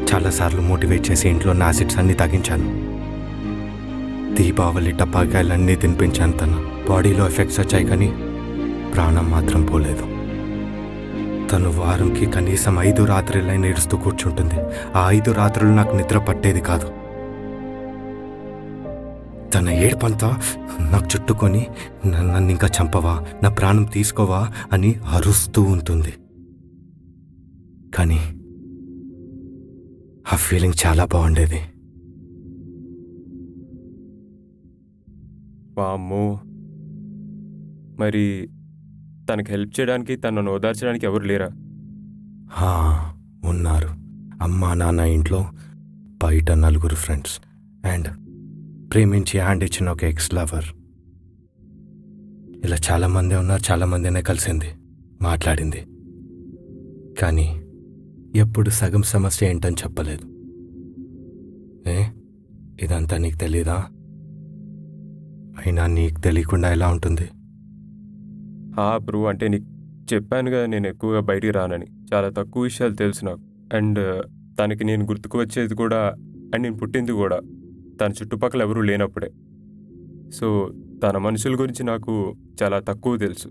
చాలాసార్లు మోటివేట్ చేసి ఇంట్లో నా యాసిడ్స్ అన్నీ తగ్గించాను. దీపావళి టపాకాయలన్నీ తినిపించాను. తన బాడీలో ఎఫెక్ట్స్ వచ్చాయి, కానీ ప్రాణం మాత్రం పోలేదు. తను వారంకి కనీసం 5 రాత్రులైనా ఏడుస్తూ కూర్చుంటుంది. ఆ 5 రాత్రులు నాకు నిద్ర పట్టేది కాదు. తన ఏడుపంతా నాకు చుట్టుకొని నన్ను ఇంకా చంపవా, నా ప్రాణం తీసుకోవా అని అరుస్తూ ఉంటుంది. కానీ ఆ ఫీలింగ్ చాలా బాగుండేది. వామ్మో, మరి తనకి హెల్ప్ చేయడానికి, తనను ఓదార్చడానికి ఎవరు లేరా? ఉన్నారు. అమ్మా నాన్న ఇంట్లో, బయట 4 ఫ్రెండ్స్ అండ్ ప్రేమించి హ్యాండ్ ఇచ్చిన ఒక ఎక్స్ లవర్. ఇలా చాలామంది ఉన్నారు. చాలామందినే కలిసింది, మాట్లాడింది, కానీ ఎప్పుడు సగం సమస్య ఏంటని చెప్పలేదు. ఇదంతా నీకు తెలీదా? అయినా నీకు తెలియకుండా ఎలా ఉంటుంది? బ్రో, అంటే నీకు చెప్పాను కదా నేను ఎక్కువగా బయటికి రానని. చాలా తక్కువ విషయాలు తెలుసు నాకు. అండ్ తనకి నేను గుర్తుకు వచ్చేది కూడా, అండ్ నేను పుట్టింది కూడా తన చుట్టుపక్కల ఎవరూ లేనప్పుడే. సో తన మనుషుల గురించి నాకు చాలా తక్కువ తెలుసు,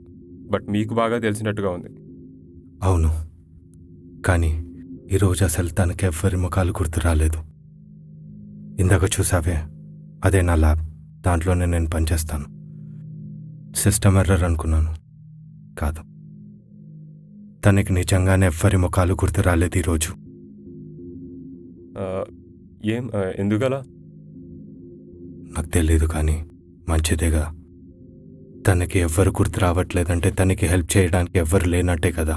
బట్ మీకు బాగా తెలిసినట్టుగా ఉంది. అవును, కానీ ఈరోజు అసలు తనకి ఎవ్వరి ముఖాలు గుర్తు రాలేదు. ఇందాక చూసావే, అదే నా ల్యాబ్. దాంట్లోనే నేను పనిచేస్తాను. సిస్టమ్ ఎర్రర్ అనుకున్నాను, కాదు. తనకి నిజంగానే ఎవ్వరి ముఖాలు గుర్తు రాలేదు ఈరోజు. ఎందుకలా నాకు తెలీదు, కానీ మంచిదేగా. తనకి ఎవ్వరు గుర్తు రావట్లేదంటే తనకి హెల్ప్ చేయడానికి ఎవ్వరు లేనట్టే కదా.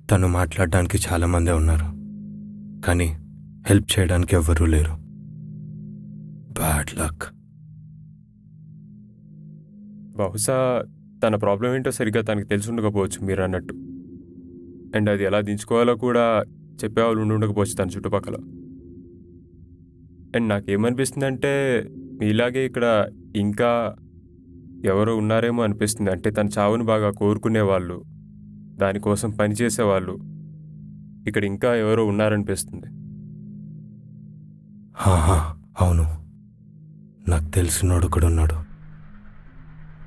తను మాట్లాడడానికి చాలామందే ఉన్నారు, కానీ హెల్ప్ చేయడానికి ఎవ్వరూ లేరు. Bad luck. బహుశా తన ప్రాబ్లం ఏంటో సరిగ్గా తనకి తెలిసి ఉండకపోవచ్చు మీరు అన్నట్టు. అండ్ అది ఎలా దించుకోవాలో కూడా చెప్పేవాళ్ళు ఉండకపోవచ్చు తన చుట్టుపక్కల. అండ్ నాకేమనిపిస్తుందంటే మీలాగే ఇక్కడ ఇంకా ఎవరో ఉన్నారేమో అనిపిస్తుంది. అంటే తన చావుని బాగా కోరుకునేవాళ్ళు, దానికోసం పనిచేసేవాళ్ళు ఇక్కడ ఇంకా ఎవరో ఉన్నారనిపిస్తుంది. అవును, నాకు తెలిసినోడు కూడా ఉన్నాడు.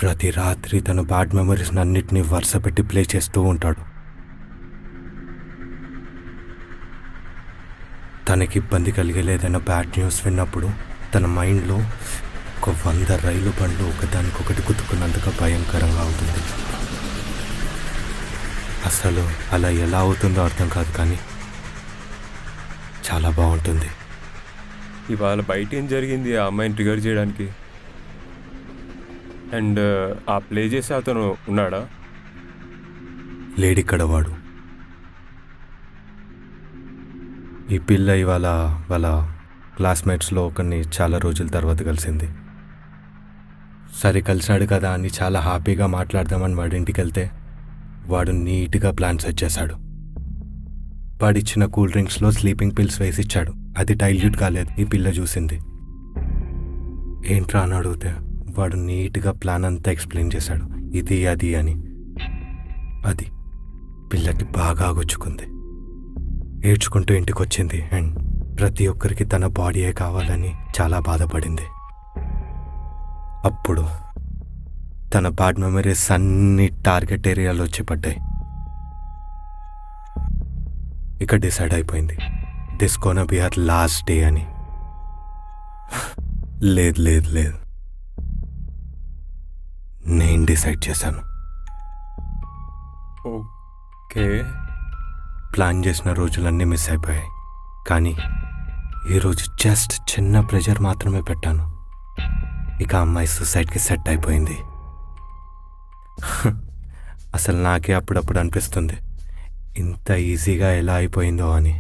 ప్రతి రాత్రి తన బ్యాడ్ మెమరీస్ అన్నిటినీ వరుస పెట్టి ప్లే చేస్తూ ఉంటాడు. తనకి ఇబ్బంది కలిగేలేదైనా బ్యాడ్ న్యూస్ విన్నప్పుడు తన మైండ్లో ఒక 100 రైలు బండ్లు ఒకదానికొకటి గుద్దుకున్నందుకు భయంకరంగా అవుతుంది. అసలు అలా ఎలా అవుతుందో అర్థం కాదు, కానీ చాలా బాగుంటుంది. ఇవాళ బయట ఏం జరిగింది ఆ అమ్మాయిని ట్రిగర్ చేయడానికి? అండ్ ఆ ప్లే చేసే అతను ఉన్నాడా? లేడిక్కడ వాడు. ఈ పిల్ల ఇవాళ వాళ్ళ క్లాస్మేట్స్లో ఒకరిని చాలా రోజుల తర్వాత కలిసింది. సరే కలిశాడు కదా అని చాలా హ్యాపీగా మాట్లాడదామని వాడి ఇంటికి వెళ్తే వాడు నీట్గా ప్లాన్ సెట్ చేశాడు. వాడిచ్చిన కూల్ డ్రింక్స్లో స్లీపింగ్ పిల్స్ వేసి ఇచ్చాడు. అది డైల్యూట్ కాలేదు. ఈ పిల్ల చూసింది. ఏంట్రా అని అడిగితే వాడు నీట్గా ప్లాన్ అంతా ఎక్స్ప్లెయిన్ చేశాడు, ఇది అది అని. అది పిల్లకి బాగా గుచ్చుకుంది. ఏడ్చుకుంటూ ఇంటికి వచ్చింది అండ్ ప్రతి ఒక్కరికి తన బాడీయే కావాలని చాలా బాధపడింది. అప్పుడు తన బ్యాడ్ మెమరీస్ అన్ని టార్గెట్ ఏరియాలో వచ్చి పడ్డాయి. ఇక డిసైడ్ అయిపోయింది, this gonna be her last day అని. లేదు లేదు లేదు, నేను డిసైడ్ చేశాను. ఓకే. ప్లాన్ చేసిన రోజులన్నీ మిస్ అయిపోయాయి, కానీ ఈరోజు జస్ట్ చిన్న ప్రెజర్ మాత్రమే పెట్టాను. ఇక అమ్మాయి సూసైడ్కి సెట్ అయిపోయింది. అసలు నాకే అప్పుడప్పుడు అనిపిస్తుంది ఇంత ఈజీగా ఎలా అయిపోయిందో అని.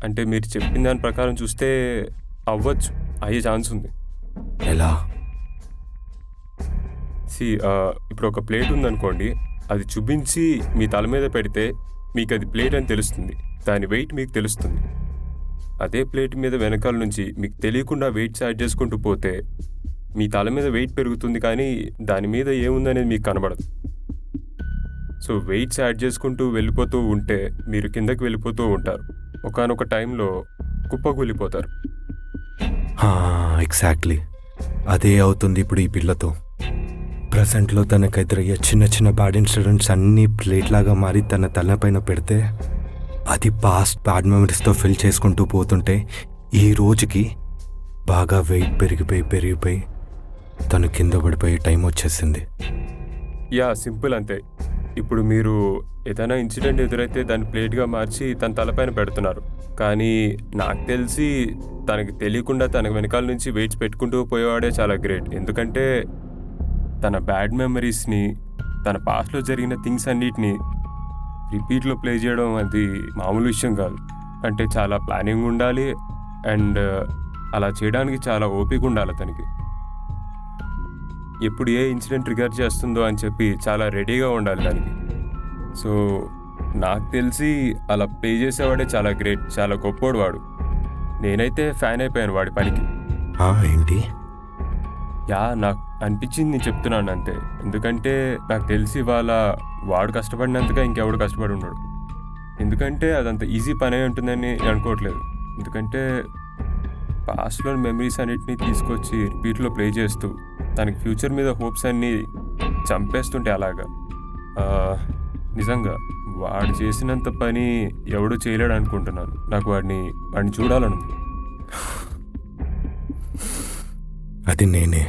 అంటే మీరు చెప్పిన దాని ప్రకారం చూస్తే అవ్వచ్చు, అయ్యే ఛాన్స్ ఉంది. ఎలా? ఇప్పుడు ఒక ప్లేట్ ఉందనుకోండి, అది చూపించి మీ తల మీద పెడితే మీకు అది ప్లేట్ అని తెలుస్తుంది, దాని వెయిట్ మీకు తెలుస్తుంది. అదే ప్లేట్ మీద వెనకాల నుంచి మీకు తెలియకుండా వెయిట్స్ యాడ్ చేసుకుంటూ పోతే మీ తల మీద వెయిట్ పెరుగుతుంది, కానీ దాని మీద ఏముందనేది మీకు కనబడదు. సో వెయిట్స్ యాడ్ చేసుకుంటూ వెళ్ళిపోతూ ఉంటే మీరు కిందకి వెళ్ళిపోతూ ఉంటారు. ఒకానొక టైంలో కుప్పకూలిపోతారు. ఎగ్జాక్ట్లీ అదే అవుతుంది ఇప్పుడు ఈ పిల్లతో. ప్రజెంట్లో తనకు ఎదురయ్యే చిన్న చిన్న బ్యాడ్ ఇన్సిడెంట్స్ అన్నీ ప్లేట్ లాగా మారి తన తలపైన పెడితే అది పాస్ట్ బ్యాడ్ మెమరీస్తో ఫిల్ చేసుకుంటూ పోతుంటే ఈ రోజుకి బాగా వెయిట్ పెరిగిపోయి తను కింద పడిపోయే టైం వచ్చేసింది. యా, సింపుల్ అంతే. ఇప్పుడు మీరు ఏదైనా ఇన్సిడెంట్ ఎదురైతే దాన్ని ప్లేట్గా మార్చి తన తలపైన పెడుతున్నారు, కానీ నాకు తెలిసి తనకి తెలియకుండా తన వెనకాల నుంచి వెయిట్స్ పెట్టుకుంటూ పోయేవాడే చాలా గ్రేట్. ఎందుకంటే తన బ్యాడ్ మెమరీస్ని, తన పాస్ట్లో జరిగిన థింగ్స్ అన్నిటినీ రిపీట్లో ప్లే చేయడం అది మామూలు విషయం కాదు. అంటే చాలా ప్లానింగ్ ఉండాలి, అండ్ అలా చేయడానికి చాలా ఓపిక ఉండాలి తనకి. ఎప్పుడు ఏ ఇన్సిడెంట్ ట్రిగర్ చేస్తుందో అని చెప్పి చాలా రెడీగా ఉండాలి దానికి. సో నాకు తెలిసి అలా ప్లే చేసేవాడే చాలా గ్రేట్, చాలా గొప్పోడు వాడు. నేనైతే ఫ్యాన్ అయిపోయాను వాడి పనికి. ఏంటి? యా, నాకు అనిపించింది నేను చెప్తున్నాను అంతే. ఎందుకంటే నాకు తెలిసి వాడు కష్టపడినంతగా ఇంకెవడు కష్టపడి ఉన్నాడు. ఎందుకంటే అదంత ఈజీ పనే ఉంటుందని నేను అనుకోవట్లేదు. ఎందుకంటే పాస్ట్లోని మెమరీస్ అన్నిటినీ తీసుకొచ్చి రిపీట్లో ప్లే చేస్తూ తనకి ఫ్యూచర్ మీద హోప్స్ అన్నీ చంపేస్తుంటే అలాగా నిజంగా వాడు చేసినంత పని ఎవడూ చేయలేడు అనుకుంటున్నాను. నాకు వాడిని చూడాలను. అది నేనే.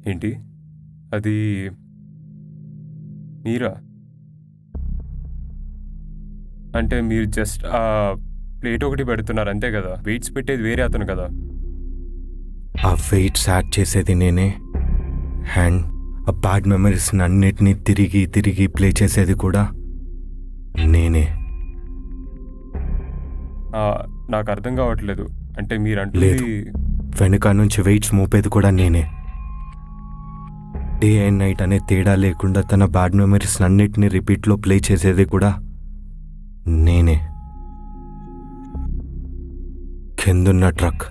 ఏంటి? అది మీరా? అంటే మీరు జస్ట్ ఆ ప్లేట్ ఒకటి పెడుతున్నారు అంతే కదా, వెయిట్స్ పెట్టేది వేరే అతను కదా. ఆ వెయిట్స్ యాడ్ చేసేది నేనే, అండ్ ఆ బ్యాడ్ మెమరీస్ని అన్నిటినీ తిరిగి ప్లే చేసేది కూడా నేనే. నాకు అర్థం కావట్లేదు. అంటే మీరు లేదు, వెనుక నుంచి వెయిట్స్ మోపేది కూడా నేనే. డే అండ్ నైట్ అనే తేడా లేకుండా తన బ్యాడ్ మెమరీస్ అన్నిటినీ రిపీట్లో ప్లే చేసేది కూడా నేనే. కిందున్న ట్రక్,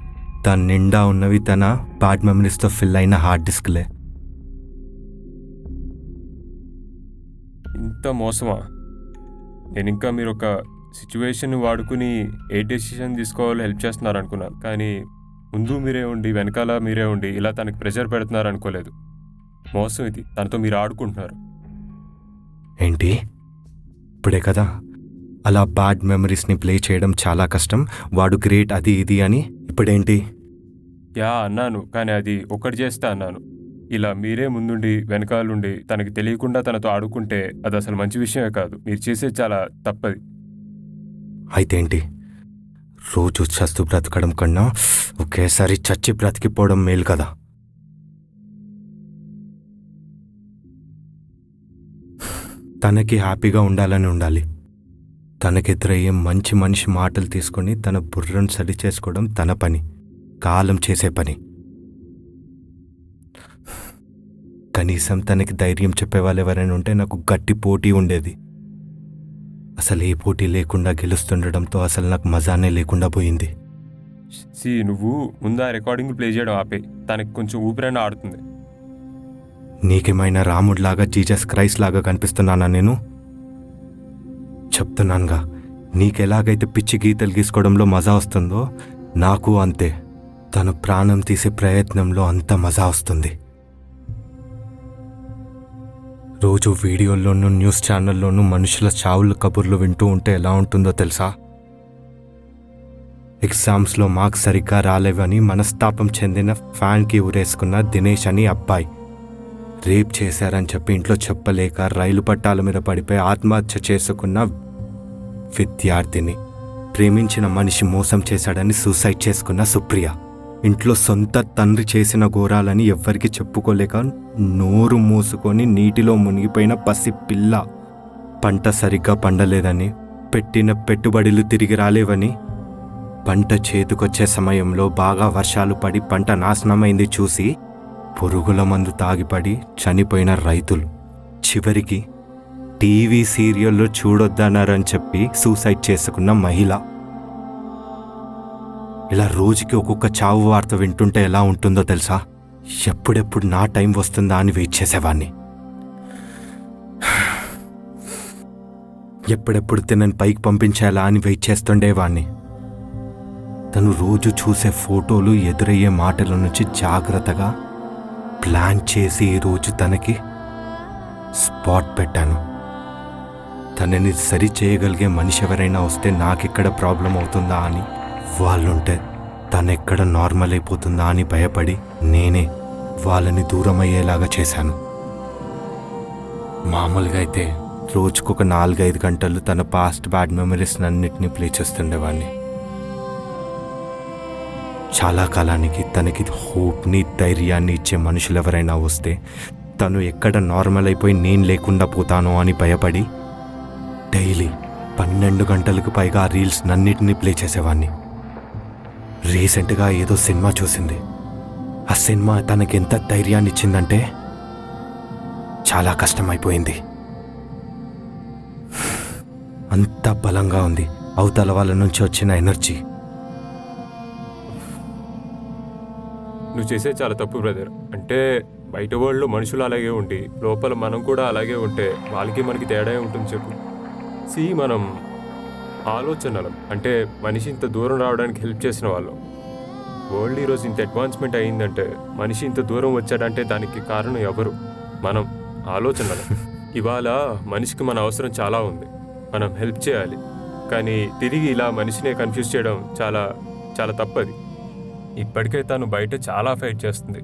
దాని నిండా ఉన్నవి తన బ్యాడ్ మెమరీస్తో ఫిల్ అయిన హార్డ్ డిస్క్లే. ఇంత మోసమా? నేను ఇంకా మీరు ఒక సిచ్యువేషన్ వాడుకుని ఏ డెసిషన్ తీసుకోవాలో హెల్ప్ చేస్తున్నారు అనుకున్నాను, కానీ ముందు మీరే ఉండి వెనకాల మీరే ఉండి ఇలా తనకి ప్రెషర్ పెడుతున్నారు అనుకోలేదు. మోసం ఇది. తనతో మీరు ఆడుకుంటున్నారు. ఏంటి? ఇప్పుడే కదా అలా బ్యాడ్ మెమరీస్ని ప్లే చేయడం చాలా కష్టం, వాడు గ్రేట్ అది ఇది అని. ఇప్పుడేంటి? యా అన్నాను, కానీ అది ఒకటి చేస్తే అన్నాను. ఇలా మీరే ముందుండి వెనకాలండి తనకి తెలియకుండా తనతో ఆడుకుంటే అది అసలు మంచి విషయమే కాదు. మీరు చేసేది చాలా తప్పది. అయితే ఏంటి? రోజు చస్తూ బ్రతకడం కన్నా ఒకేసారి చచ్చి బ్రతికిపోవడం మేలు కదా. తనకి హ్యాపీగా ఉండాలని ఉండాలి. తనకెదురయ్యే మంచి మనిషి మాటలు తీసుకొని తన బుర్రను సరి చేసుకోవడం తన పని, కాలం చేసే పని. కనీసం తనకి ధైర్యం చెప్పేవాళ్ళు ఎవరైనా ఉంటే నాకు గట్టి పోటీ ఉండేది. అసలు ఏ పోటీ లేకుండా గెలుస్తుండడంతో అసలు నాకు మజానే లేకుండా పోయింది. నువ్వు ముందు ఆ రికార్డింగ్ ప్లే చేయడం ఆపే, తనకి కొంచెం ఊపిరైనా ఆడుతుంది. నీకేమైనా రాముడిలాగా జీసస్ క్రైస్ట్ లాగా కనిపిస్తున్నానా? నేను చెప్తున్నానుగా, నీకెలాగైతే పిచ్చి గీతలు గీసుకోవడంలో మజా వస్తుందో నాకు అంతే. తన ప్రాణం తీసే ప్రయత్నంలో అంత మజా వస్తుంది. రోజు వీడియోల్లోనూ న్యూస్ ఛానల్లోనూ మనుషుల చావుల కబుర్లు వింటూ ఉంటే ఎలా ఉంటుందో తెలుసా? ఎగ్జామ్స్లో మార్క్స్ సరిగ్గా రాలేవని మనస్తాపం చెందిన ఫ్యాన్కి ఊరేసుకున్న దినేష్ అని అబ్బాయి, రేప్ చేశారని చెప్పి ఇంట్లో చెప్పలేక రైలు పట్టాల మీద పడిపోయి ఆత్మహత్య చేసుకున్న విద్యార్థిని, ప్రేమించిన మనిషి మోసం చేశాడని సూసైడ్ చేసుకున్న సుప్రియ, ఇంట్లో సొంత తండ్రి చేసిన ఘోరాలని ఎవ్వరికి చెప్పుకోలేక నోరు మూసుకొని నీటిలో మునిగిపోయిన పసి పిల్ల, పంట సరిగ్గా పండలేదని, పెట్టిన పెట్టుబడులు తిరిగి రాలేవని, పంట చేతికొచ్చే సమయంలో బాగా వర్షాలు పడి పంట నాశనమైంది చూసి పురుగుల మందు తాగిపడి చనిపోయిన రైతులు, చివరికి టీవీ సీరియల్లో చూడొద్దన్నారని చెప్పి సూసైడ్ చేసుకున్న మహిళ. ఇలా రోజుకి ఒక్కొక్క చావు వార్త వింటుంటే ఎలా ఉంటుందో తెలుసా? ఎప్పుడెప్పుడు నా టైం వస్తుందా అని వెయిట్ చేసేవాణ్ణి. ఎప్పుడెప్పుడు తినని పైకి పంపించేలా అని వెయిట్ చేస్తుండేవాణ్ణి. తను రోజు చూసే ఫోటోలు, ఎదురయ్యే మాటల నుంచి జాగ్రత్తగా ప్లాన్ చేసి ఈరోజు తనకి స్పాట్ పెట్టాను. తనని సరి చేయగలిగే మనిషి ఎవరైనా వస్తే నాకెక్కడ ప్రాబ్లం అవుతుందా అని, వాళ్ళుంటే తనెక్కడ నార్మల్ అయిపోతుందా అని భయపడి నేనే వాళ్ళని దూరం అయ్యేలాగా చేశాను. మామూలుగా అయితే రోజుకొక 4-5 గంటలు తన పాస్ట్ బ్యాడ్ మెమరీస్ అన్నిటినీ ప్లే చేస్తుండేవాడిని. చాలా కాలానికి తనకి హోప్ని, ధైర్యాన్ని ఇచ్చే మనుషులు ఎవరైనా వస్తే తను ఎక్కడ నార్మల్ అయిపోయి నేను లేకుండా పోతానో అని భయపడి డైలీ 12 గంటలకు పైగా ఆ రీల్స్ అన్నిటినీ ప్లే చేసేవాడిని. రీసెంట్గా ఏదో సినిమా చూసింది. ఆ సినిమా తనకి ఎంత ధైర్యాన్ని ఇచ్చిందంటే చాలా కష్టమైపోయింది. అంత బలంగా ఉంది అవతల వాళ్ళ నుంచి వచ్చిన ఎనర్జీ. నువ్వు చేసే చాలా తప్పు బ్రదర్. అంటే బయట వరల్డ్లో మనుషులు అలాగే ఉండి లోపల మనం కూడా అలాగే ఉంటే వాళ్ళకి మనకి తేడా ఉంటుంది చెప్పు. మనం ఆలోచనలం అంటే మనిషి ఇంత దూరం రావడానికి హెల్ప్ చేసిన వాళ్ళం. వరల్డ్ ఈరోజు ఇంత అడ్వాన్స్మెంట్ అయ్యిందంటే, మనిషి ఇంత దూరం వచ్చాడంటే దానికి కారణం ఎవరు? మనం ఆలోచనలం. ఇవాళ మనిషికి మన అవసరం చాలా ఉంది, మనం హెల్ప్ చేయాలి. కానీ తిరిగి ఇలా మనిషినే కన్ఫ్యూజ్ చేయడం చాలా చాలా తప్పది. ఇప్పటికే తను బయట చాలా ఫైట్ చేస్తుంది.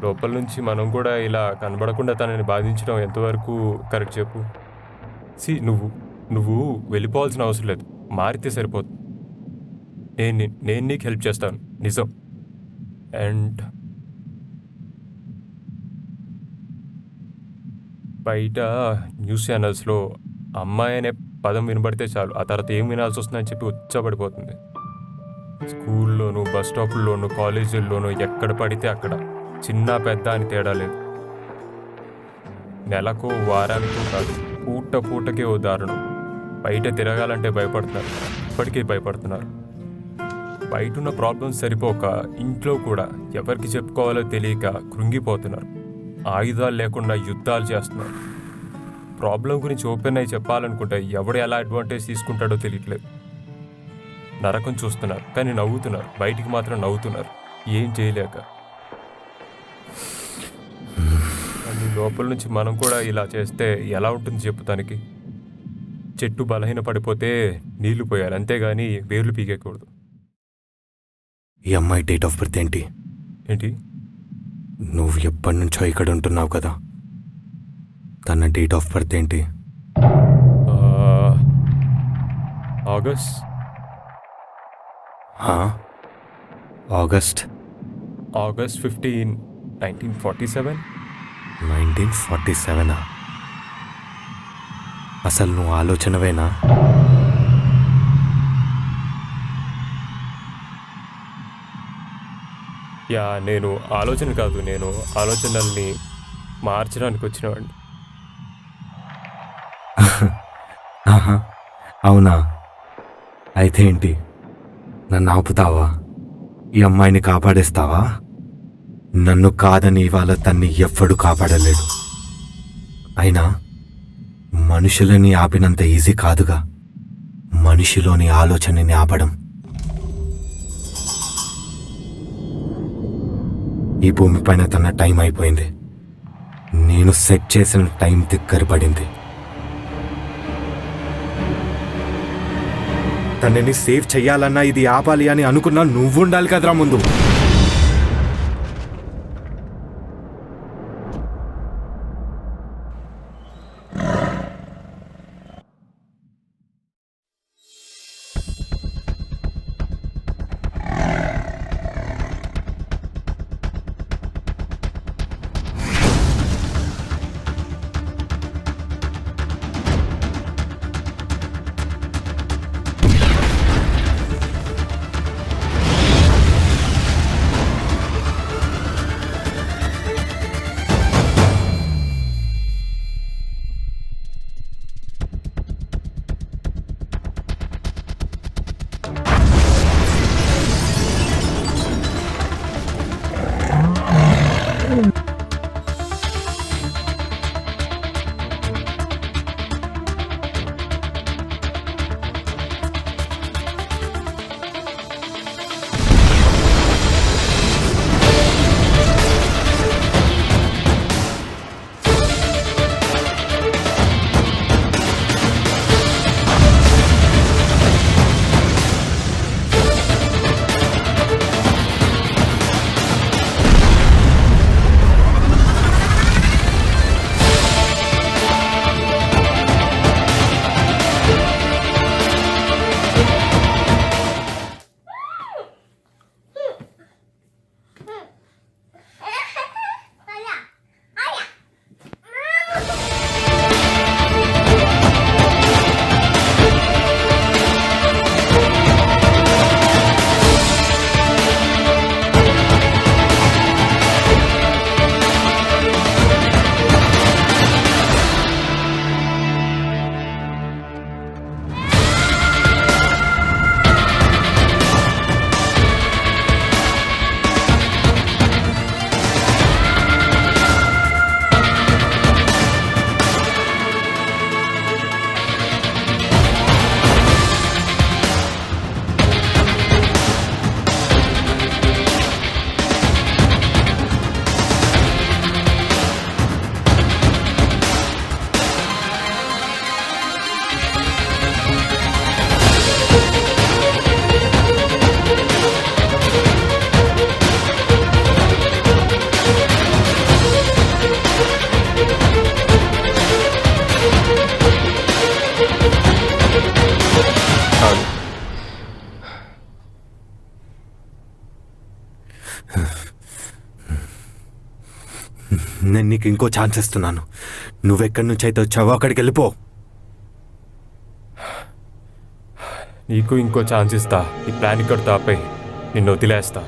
లోపల నుంచి మనం కూడా ఇలా కనబడకుండా తనని బాధించడం ఎంతవరకు కరెక్ట్ చెప్పు. నువ్వు వెళ్ళిపోవాల్సిన అవసరం లేదు, మారితే సరిపోతుంది. నేను నీకు హెల్ప్ చేస్తాను, నిజం. అండ్ బయట న్యూస్ ఛానల్స్లో అమ్మాయి అనే పదం వినబడితే చాలు, ఆ తర్వాత ఏం వినాల్సి వస్తుందని చెప్పి ఉచ్చబడిపోతుంది. స్కూల్లోనూ, బస్ స్టాపుల్లోనూ, కాలేజీల్లోనూ ఎక్కడ పడితే అక్కడ చిన్న పెద్ద అని తేడా లేదు. నెలకో వారానికో కాదు, పూటకే ఓ దారుణం. బయట తిరగాలంటే భయపడుతున్నారు, ఇప్పటికే భయపడుతున్నారు. బయట ఉన్న ప్రాబ్లమ్స్ సరిపోక ఇంట్లో కూడా ఎవరికి చెప్పుకోవాలో తెలియక కృంగిపోతున్నారు. ఆయుధాలు లేకుండా యుద్ధాలు చేస్తున్నారు. ప్రాబ్లం గురించి ఓపెన్ అయ్యి చెప్పాలనుకుంటే ఎవడు ఎలా అడ్వాంటేజ్ తీసుకుంటాడో తెలియట్లేదు. నరకం చూస్తున్నారు కానీ నవ్వుతున్నారు, బయటికి మాత్రం నవ్వుతున్నారు ఏం చేయలేక. అని లోపల నుంచి మనం కూడా ఇలా చేస్తే ఎలా ఉంటుంది చెప్పు. తనకి చెట్టు బలహీన పడిపోతే నీళ్లు పోయాలి, అంతేగాని వేర్లు పీకేయకూడదు. ఈ అమ్మాయి డేట్ ఆఫ్ బర్త్ ఏంటి? ఏంటి? నువ్వు ఎప్పటి నుంచో ఇక్కడ ఉంటున్నావు కదా, తన డేట్ ఆఫ్ బర్త్ ఏంటి? August August 15, 1947. 1947? అసలు నువ్వు ఆలోచనవేనా? నేను ఆలోచన కాదు, నేను ఆలోచనల్ని మార్చడానికి వచ్చినవాడిని. అవునా? అయితే ఏంటి, నన్ను ఆపుతావా? ఈ అమ్మాయిని కాపాడేస్తావా? నన్ను కాదని ఇవాళ తన్ని ఎవ్వడు కాపాడలేడు. అయినా మనుషులని ఆపినంత ఈజీ కాదుగా మనిషిలోని ఆలోచనని ఆపడం. ఈ భూమిపైన తన టైం అయిపోయింది. నేను సెట్ చేసిన టైం దగ్గర పడింది. తనని సేవ్ చెయ్యాలన్నా ఇది ఆపాలి అని అనుకున్నా నువ్వు ఉండాలి కదరా ముందు. నేను నీకు ఇంకో ఛాన్స్ ఇస్తున్నాను. నువ్వెక్కడి నుంచి అయితే వచ్చావో అక్కడికి వెళ్ళిపో. నీకు ఇంకో ఛాన్స్ ఇస్తా. ఈ ప్లాన్ ఇక్కడ తాపై నిన్ను వదిలేస్తా.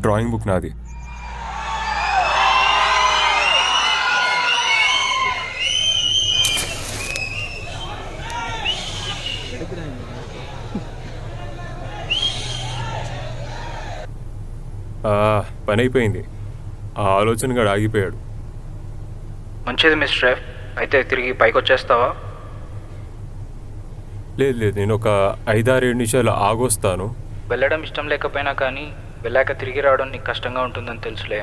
డ్రాయింగ్ బుక్ నాది. పని అయిపోయింది. ఆ ఆలోచనగా ఆగిపోయాడు. మంచిది మిస్టర్ ఎఫ్. అయితే తిరిగి పైకి వచ్చేస్తావా? లేదు లేదు, నేను ఒక 5-6 నిమిషాలు ఆగొస్తాను. వెళ్ళడం ఇష్టం లేకపోయినా కానీ వెళ్ళాక తిరిగి రావడం నీకు కష్టంగా ఉంటుందని తెలుసులే.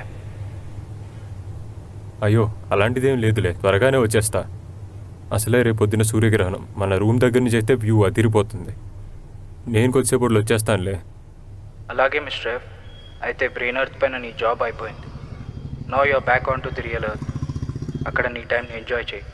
అయ్యో అలాంటిదేం లేదులే, త్వరగానే వచ్చేస్తా. అసలే రేపు పొద్దున్న సూర్యగ్రహణం. మన రూమ్ దగ్గర నుంచి అయితే వ్యూ అదిరిపోతుంది. నేను కొద్దిసేపట్లో వచ్చేస్తానులే. అలాగే మిస్టర్ ఎఫ్. అయితే బ్రెయిన్ ఎర్త్ పైన నీ జాబ్ అయిపోయింది. Now you're back on to the real earth. అక్కడ నీ టైంని ఎంజాయ్ చేయి.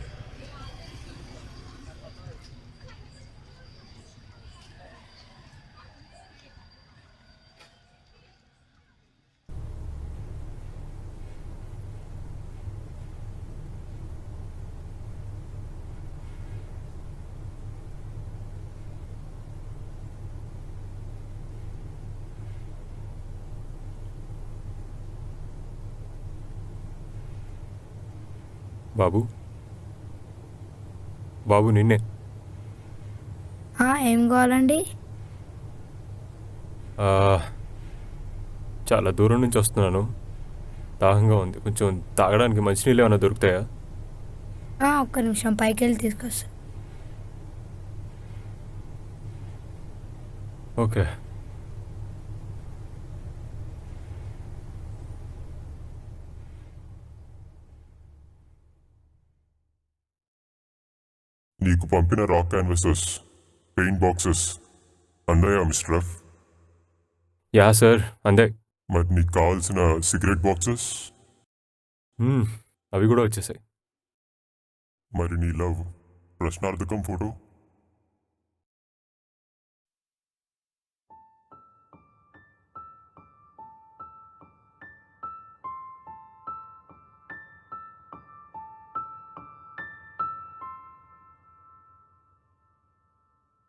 బాబు బాబు నిన్నే. ఏం కావాలండి? ఆ, చాలా దూరం నుంచి వస్తున్నాను, దాహంగా ఉంది. కొంచెం తాగడానికి మంచినీళ్ళు ఏమైనా దొరుకుతాయా? ఒక్క నిమిషం పైకి వెళ్ళి తీసుకొస్తా. ఓకే. నీకు పంపిన రాక్ క్యాన్వసెస్, పెయింట్ బాక్సెస్ అన్నాయా మిస్టర్ ఎఫ్? యా సార్, అందే. మరి నీకు కావాల్సిన సిగరెట్ బాక్సెస్? అవి కూడా వచ్చేసాయి. మరి నీ లవ్ ప్రశ్నార్థకం ఫోటో?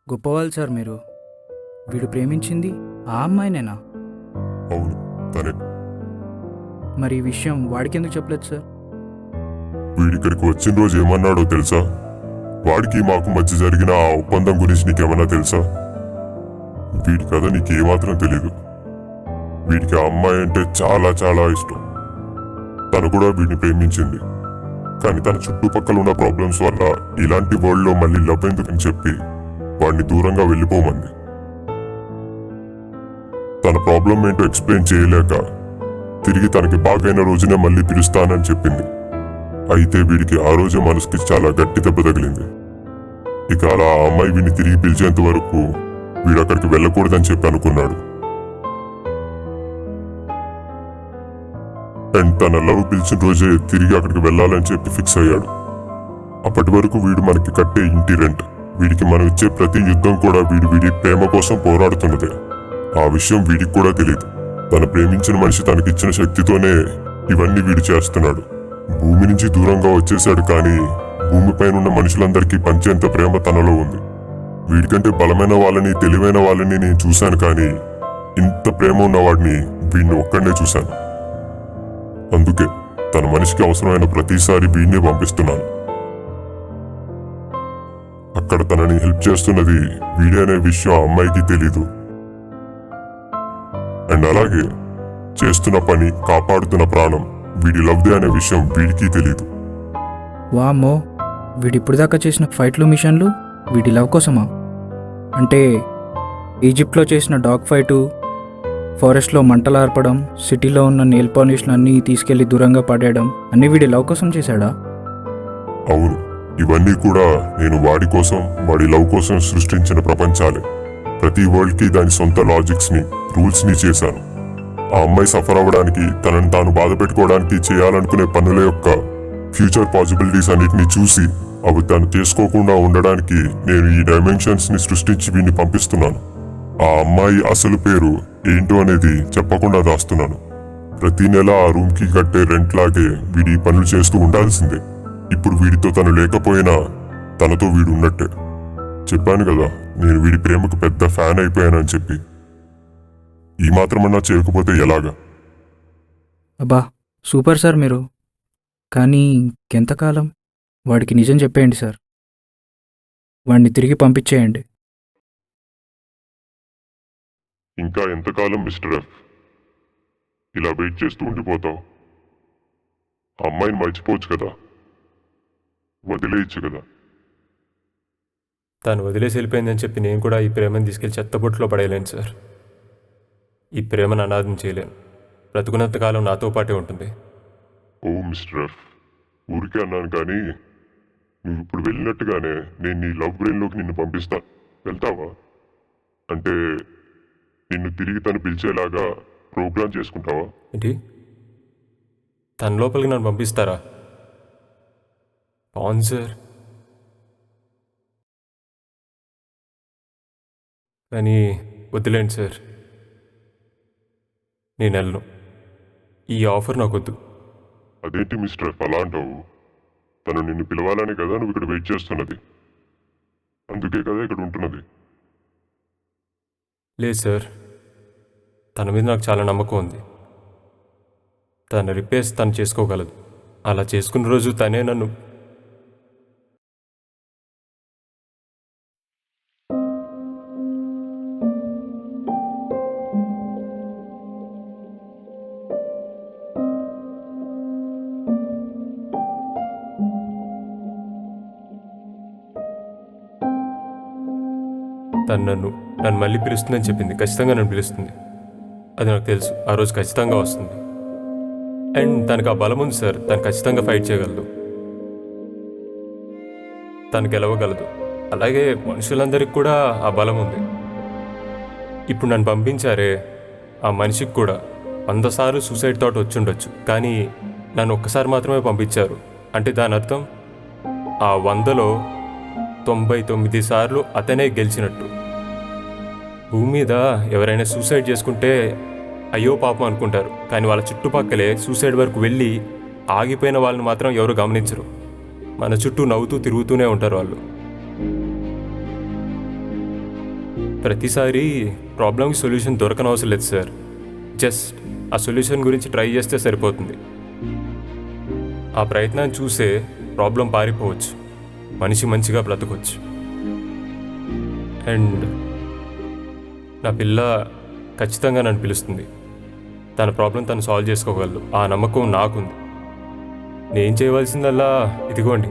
గొప్పవాళ్ళు సార్ మీరు. వీడు ప్రేమించింది ఆ అమ్మాయినేనా? అవును, తనే. మరి ఈ విషయం వాడికి ఎందుకు చెప్పలేదు సార్? వీడిక్కడికి వచ్చిన రోజు ఏమన్నాడో తెలుసా? వాడికి మాకు మధ్య జరిగిన ఆ ఒప్పందం గురించి నీకేమన్నా తెలుసా? వీడి కథ నీకేమాత్రం తెలీదు. వీడికి ఆ అమ్మాయి అంటే చాలా చాలా ఇష్టం. తను కూడా వీడిని ప్రేమించింది. కానీ తన చుట్టుపక్కల ఉన్న ప్రాబ్లమ్స్ వల్ల ఇలాంటి వరల్డ్లో మళ్ళీ లవ్ ఎందుకని చెప్పి వాడిని దూరంగా వెళ్ళిపోమంది. తన ప్రాబ్లం ఏంటో ఎక్స్ప్లెయిన్ చేయలేక తిరిగి తనకి బాగైన రోజునే మళ్ళీ పిలుస్తానని చెప్పింది. అయితే వీడికి ఆ రోజే మనసుకి చాలా గట్టి దెబ్బ తగిలింది. ఇక అలా ఆ అమ్మాయి వీడిని తిరిగి పిలిచేంత వరకు వీడు అక్కడికి వెళ్ళకూడదని చెప్పి అనుకున్నాడు. అండ్ తన లవ్ పిలిచిన రోజే తిరిగి అక్కడికి వెళ్ళాలని చెప్పి ఫిక్స్ అయ్యాడు. అప్పటి వరకు వీడు మనకి కట్టే ఇంటి రెంట్, వీడికి మనం ఇచ్చే ప్రతి యుద్ధం కూడా వీడి ప్రేమ కోసం పోరాడుతున్నదే. ఆ విషయం వీడికి కూడా తెలియదు. తను ప్రేమించిన మనిషి తనకిచ్చిన శక్తితోనే ఇవన్నీ వీడు చేస్తున్నాడు. భూమి నుంచి దూరంగా వచ్చేశాడు, కానీ భూమిపైన ఉన్న మనుషులందరికీ పంచేంత ప్రేమ తనలో ఉంది. వీడికంటే బలమైన వాళ్ళని, తెలివైన వాళ్ళని నేను చూశాను, కానీ ఇంత ప్రేమ ఉన్నవాడిని వీడిని ఒక్కడనే చూశాను. అందుకే తన మనిషికి అవసరమైన ప్రతిసారి వీడినే పంపిస్తున్నాను. అక్కడ తనని హెల్ప్ చేస్తున్నది వీడే అనే విషయం ఆ అమ్మాయికి తెలీదు. అండ్ అలాగే చేస్తున్న పని, కాపాడుతున్న ప్రాణం వీడి లవ్దే అనే విషయం వీడికి తెలీదు. వామ్మో, వీడిప్పుడు దాకా చేసిన ఫైట్లు, మిషన్లు వీడి లవ్ కోసమా? అంటే ఈజిప్ట్లో చేసిన డాగ్ ఫైటు, ఫారెస్ట్లో మంటలు ఆర్పడం, సిటీలో ఉన్న నెయిల్ పాలిష్లు అన్నీ తీసుకెళ్లి దూరంగా పడేయడం అన్నీ వీడి లవ్ కోసం చేశాడా? అవును, ఇవన్నీ కూడా నేను వాడి కోసం, వాడి లవ్ కోసం సృష్టించిన ప్రపంచాలే. ప్రతి వరల్డ్కి దాని సొంత లాజిక్స్ని, రూల్స్ని చేశాను. ఆ అమ్మాయి సఫర్ అవ్వడానికి, తనని తాను బాధ పెట్టుకోవడానికి చేయాలనుకునే పనుల యొక్క ఫ్యూచర్ పాసిబిలిటీస్ అన్నిటిని చూసి అవి తను చేసుకోకుండా ఉండడానికి నేను ఈ డైమెన్షన్స్ని సృష్టించి వీడిని పంపిస్తున్నాను. ఆ అమ్మాయి అసలు పేరు ఏంటో అనేది చెప్పకుండా దాస్తున్నాను. ప్రతి నెల ఆ రూమ్కి కట్టే రెంట్ లాగే వీడి పనులు చేస్తూ ఉండాల్సిందే. ఇప్పుడు వీడితో తను లేకపోయినా తనతో వీడు ఉన్నట్టే. చెప్పాను కదా, నేను వీడి ప్రేమకు పెద్ద ఫ్యాన్ అయిపోయానని చెప్పి. ఈ మాత్రమన్నా చేయకపోతే ఎలాగా? అబ్బా, సూపర్ సార్ మీరు. కానీ ఇంకెంతకాలం? వాడికి నిజం చెప్పేయండి సార్. వాడిని తిరిగి పంపించేయండి. ఇంకా ఎంతకాలం మిస్టర్ ఎఫ్ ఇలా వెయిట్ చేస్తూ ఉండిపోతావు? ఆ అమ్మాయిని మర్చిపోవచ్చు కదా, వదిలేయచ్చు కదా. తను వదిలేసి వెళ్ళిపోయిందని చెప్పి నేను కూడా ఈ ప్రేమను తీసుకెళ్లి చెత్తబుట్లో పడేయలేను సార్. ఈ ప్రేమను అనాథం చేయలేను. బ్రతుకున్నంతకాలం నాతో పాటే ఉంటుంది. ఓ మిస్టర్ ఎఫ్, ఊరికే అన్నాను, కానీ నువ్వు ఇప్పుడు వెళ్ళినట్టుగానే నేను నీ లవ్ బ్రెయిన్లోకి నిన్ను పంపిస్తా. వెళ్తావా? అంటే నిన్ను తిరిగి తను పిలిచేలాగా ప్రోగ్రామ్ చేసుకుంటావా? ఏంటి, తన లోపలికి నన్ను పంపిస్తారా? అవును సార్, కానీ వద్దులేండి సార్, నేను వెళ్ళను. ఈ ఆఫర్ నాకొద్దు. అదేంటి మిస్టర్ ఎఫ్ అలా అంటావు? తను నిన్ను పిలవాలని కదా నువ్వు ఇక్కడ వెయిట్ చేస్తున్నది. అందుకే కదా ఇక్కడ ఉంటున్నది. లేదు సార్, తన మీద నాకు చాలా నమ్మకం ఉంది. తన రిపేర్స్ తను చేసుకోగలదు. అలా చేసుకున్న రోజు తనే నన్ను తను నన్ను మళ్ళీ పిలుస్తుందని చెప్పింది. ఖచ్చితంగా నన్ను పిలుస్తుంది, అది నాకు తెలుసు. ఆ రోజు ఖచ్చితంగా వస్తుంది. అండ్ తనకు ఆ బలం ఉంది సార్. తను ఖచ్చితంగా ఫైట్ చేయగలదు, తను గెలవగలదు. అలాగే మనుషులందరికీ కూడా ఆ బలం ఉంది. ఇప్పుడు నన్ను పంపించారే, ఆ మనిషికి కూడా 100 సార్లు సూసైడ్ థాట్ వచ్చి ఉండొచ్చు, కానీ నన్ను ఒక్కసారి మాత్రమే పంపించారు. అంటే దాని అర్థం ఆ 100లో 99 సార్లు అతనే గెలిచినట్టు. భూమి మీద ఎవరైనా సూసైడ్ చేసుకుంటే అయ్యో పాపం అనుకుంటారు, కానీ వాళ్ళ చుట్టుపక్కలే సూసైడ్ వరకు వెళ్ళి ఆగిపోయిన వాళ్ళని మాత్రం ఎవరు గమనించరు. మన చుట్టూ నవ్వుతూ తిరుగుతూనే ఉంటారు వాళ్ళు. ప్రతిసారి ప్రాబ్లంకి సొల్యూషన్ దొరకనవసరం లేదు సార్. జస్ట్ ఆ సొల్యూషన్ గురించి ట్రై చేస్తే సరిపోతుంది. ఆ ప్రయత్నాన్ని చూసే ప్రాబ్లం పారిపోవచ్చు, మనిషి మంచిగా బ్రతకొచ్చు. అండ్ నా పిల్ల ఖచ్చితంగా నన్ను పిలుస్తుంది. తన ప్రాబ్లం తను సాల్వ్ చేసుకోగలదు, ఆ నమ్మకం నాకుంది. నేను చేయవలసిందల్లా ఇదిగోండి,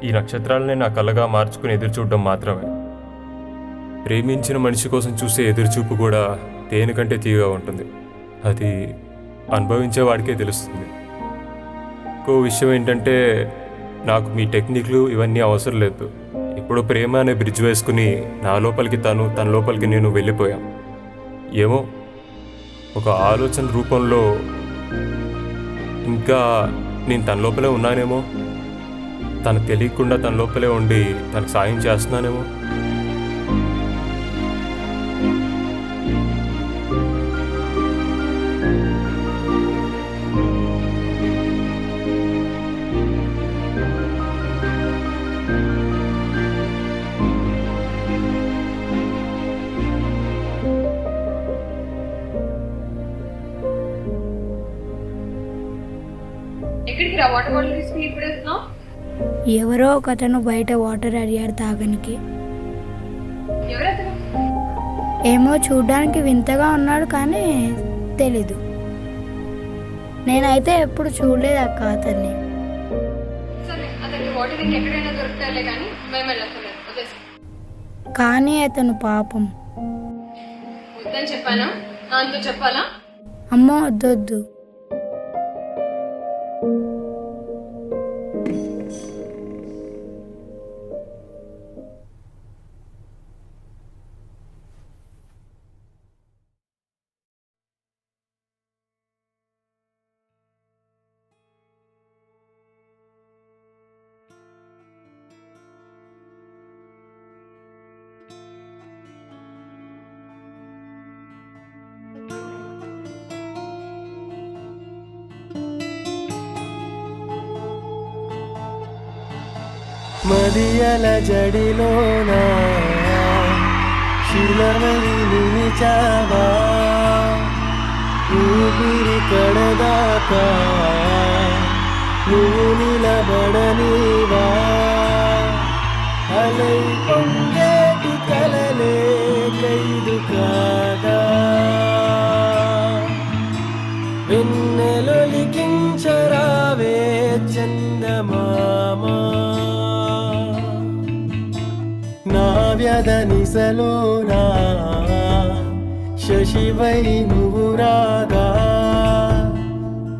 ఈ నక్షత్రాలనే నా కళ్ళగా మార్చుకుని ఎదురుచూడడం మాత్రమే. ప్రేమించిన మనిషి కోసం చూసే ఎదురుచూపు కూడా దేనికంటే తీయగా ఉంటుంది. అది అనుభవించే వాడికే తెలుస్తుంది. ఇంకో విషయం ఏంటంటే, నాకు మీ టెక్నిక్లు ఇవన్నీ అవసరం లేదు. ఇప్పుడు ప్రేమ అనే బ్రిడ్జ్ వేసుకుని నా లోపలికి తను, తన లోపలికి నేను వెళ్ళిపోయాం. ఏమో ఒక ఆలోచన రూపంలో ఇంకా నేను తన లోపలే ఉన్నానేమో, తను తెలియకుండా తన లోపలే ఉండి తనకు సాయం చేస్తున్నానేమో. ఎక్కడికి రా వాటర్ బాటిల్ తీసుకుని ఇప్పుడు వస్తున్నావు? ఎవరో ఒక అతను బయట వాటర్ అడిగాడు తాగనికి. ఎవరతను? ఏమో చూడ్డానికి వింతగా ఉన్నాడు, కానీ తెలీదు. నేనైతే ఎప్పుడు చూడలేదు అక్క అతన్ని. సరే అతనికి వాటర్ ఇంకెక్కడైనా దొరుకుతాయిలే కానీ మేము వెళ్ళక్కర్లేదు, వదిలేసి. కానీ అతను పాపం. వద్దని చెప్పానా? నాతో చెప్పాలా? అమ్మో వద్దొద్దు. మదియల జడిలోనా శిలమై నిలిచావా, ఊపిరి కడదాకా నువ్వు నిలబడనివా, అలై పొంగేటి కలలే ఖైదు కాగా, వెన్నెలొలికించరావే చందమామా, నా వ్యధ నిసలోనా శశివై నువ్వు రాగా,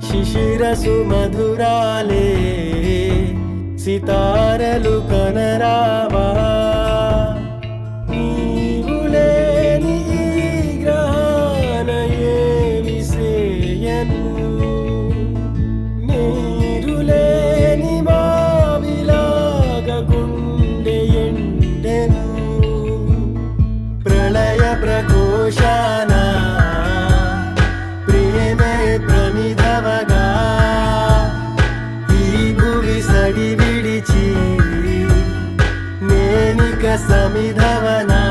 శిశిరసు మధురాలే సితారలు కనరావా, నీవు లేని ఈ గ్రహాన ఏమి సేయను, నీరు లేని మావిలాగ గుండె ఎండెను, ప్రళయ ప్రకోశాన ప్రేమే ప్రమిదవగా, ఈ భువి సడి విడిచి నేనిక సమిధవనా.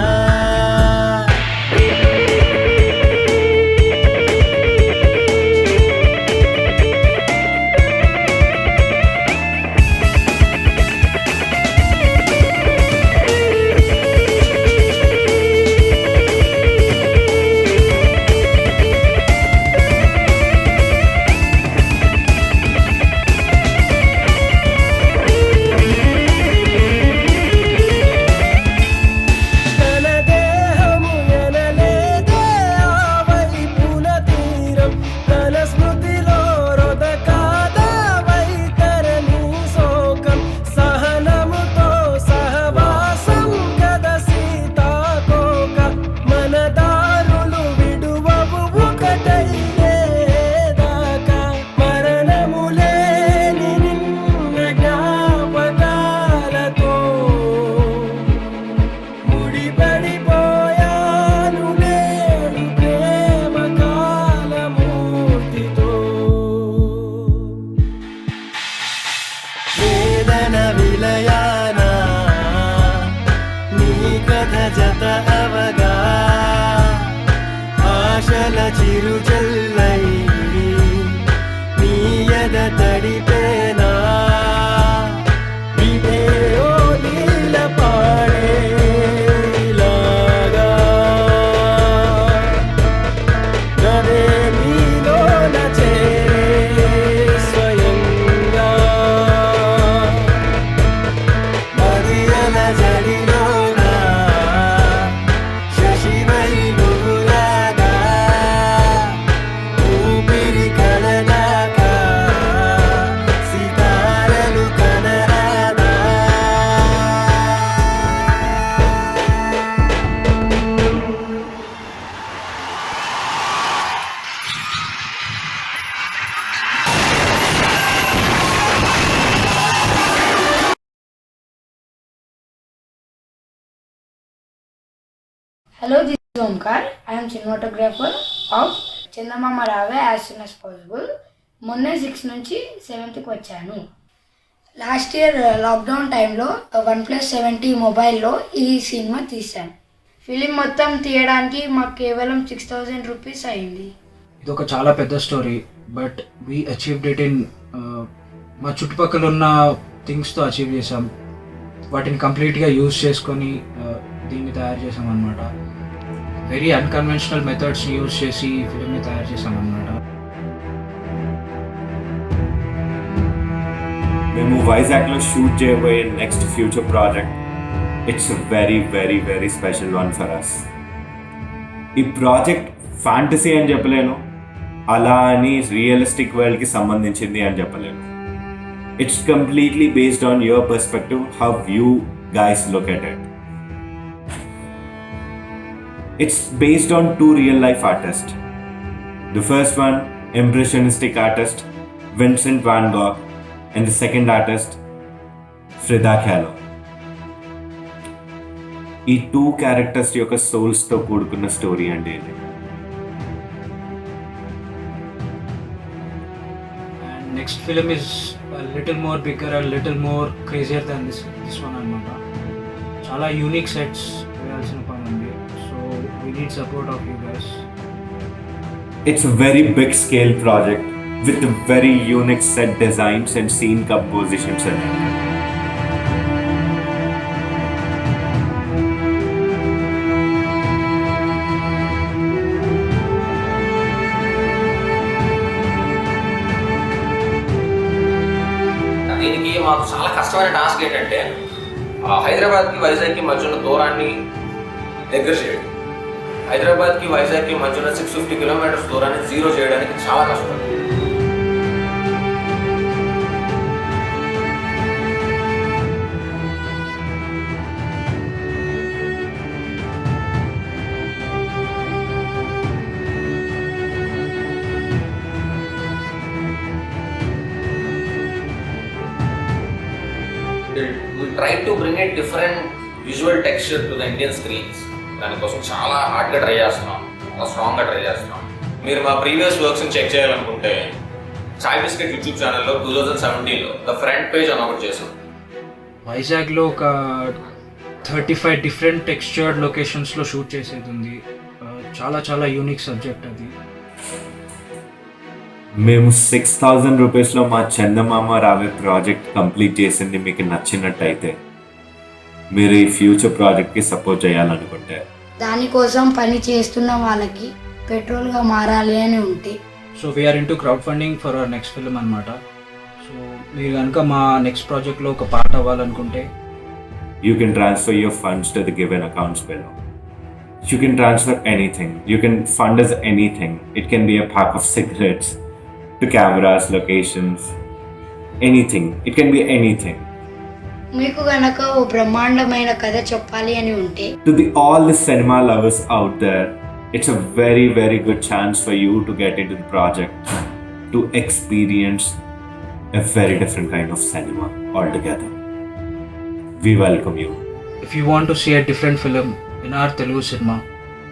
Hello, this is Omkar. I am cinematographer of Chandamama Rave as soon as possible. మొన్నే 6 నుంచి 7th వచ్చాను. లాస్ట్ ఇయర్ లాక్డౌన్ టైంలో 1+70 మొబైల్లో ఈ సినిమా తీశాను. ఫిలిం మొత్తం తీయడానికి మాకు కేవలం 6,000 రూపీస్ అయింది. ఇది ఒక చాలా పెద్ద story, but we achieved it in మా చుట్టుపక్కల ఉన్న థింగ్స్తో అచీవ్ చేసాం. వాటిని కంప్లీట్గా యూజ్ చేసుకొని దీన్ని తయారు చేసాం అనమాట. వెరీ అన్కన్వెన్షనల్ మెథడ్స్ని యూజ్ చేసి ఈ ఫిలింని తయారు చేసాం అనమాట. మేము వైజాగ్లో షూట్ చేయబోయే next future project it's very very very special one for us. ఈ ప్రాజెక్ట్ ఫ్యాంటసీ అని చెప్పలేను, అలా అని రియలిస్టిక్ వరల్డ్కి సంబంధించింది అని చెప్పలేను. It's completely based on your perspective, how you guys look at it. It's based on 2 real life artists. The first one, impressionistic artist Vincent van Gogh, and the second artist, Frida Kahlo. ఈ 2 క్యారెక్టర్స్ యొక్క సోల్స్తో కూడుకున్న స్టోరీ అండి ఇది. And next film is little more bigger and little more crazier than this one అనమాట. చాలా యూనిక్ సెట్స్ వేయాల్సిన పని ఉంది. We need support of you guys. It's a very big scale project with very unique set designs and scene compositions in it. దీనికి మాకు చాలా కష్టమైన టాస్క్ ఏంటంటే హైదరాబాద్కి వైజాగ్కి మధ్య ఉన్న దూరాన్ని దగ్గర చేయడం. హైదరాబాద్కి వైజాగ్కి మధ్యలో 650 కిలోమీటర్స్ దూరాన్ని జీరో చేయడానికి చాలా కష్టం. We try to bring a different visual texture to the Indian screens. దానికోసం చాలా హార్డ్గా ట్రై చేస్తున్నాం, చాలా స్ట్రాంగ్గా ట్రై చేస్తున్నాం. మీరు మా ప్రీవియస్ వర్క్స్ని చెక్ చేయాలనుకుంటే చాయ్ బిస్కెట్ యూట్యూబ్ ఛానల్లో 2017లో ద ఫ్రంట్ పేజ్ అని ఒకటి చేసాం. వైజాగ్లో ఒక 35 డిఫరెంట్ టెక్స్చర్డ్ లొకేషన్స్లో షూట్ చేసేది ఉంది. చాలా చాలా యూనిక్ సబ్జెక్ట్ అది. మేము 6,000 రూపీస్లో మా చందమామ రావే ప్రాజెక్ట్ కంప్లీట్ చేసింది మీకు నచ్చినట్టయితే మీరు ఈ ఫ్యూచర్ ప్రాజెక్ట్కి సపోర్ట్ చేయాలనుకుంటే, దానికోసం పని చేస్తున్న వాళ్ళకి పెట్రోల్గా మారాలి అని ఉంటే, so we're into crowdfunding for our next film అనమాట. సో మీరు కనుక మా నెక్స్ట్ ప్రాజెక్ట్లో ఒక పార్ట్ అవ్వాలనుకుంటే you can transfer your funds to the given accounts below. You can transfer anything. You can fund us anything. It can be a pack of cigarettes, to cameras, locations, anything. It can be anything. మీకు గనక ఓ బ్రహ్మాండమైన కథ చెప్పాలి అని ఉంటే, To all the cinema lovers out there, it's a very very good chance for you to get into the project, to experience a very different kind of cinema altogether. We welcome you. If you want to see a different film in our Telugu cinema,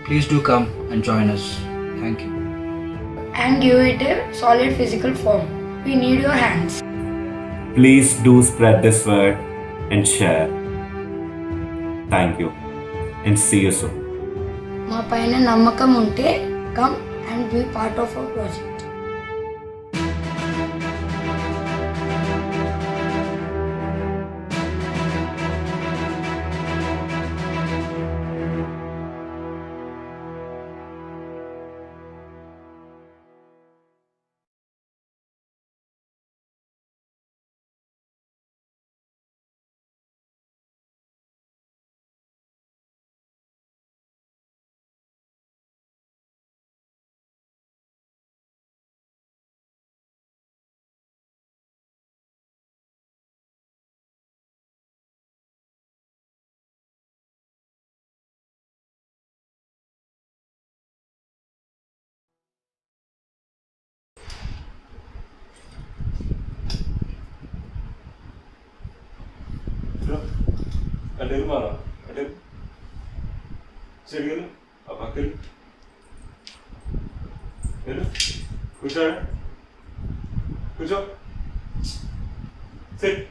please do come and join us. Thank you. and give it a solid physical form. We need your hands. Please do spread this word and share. Thank you and see you soon. మా పైన నమ్మకం ఉంటే come and be part of our project. సరిగా ఆ పక్కన కూర్చోండి కూర్చో సిట్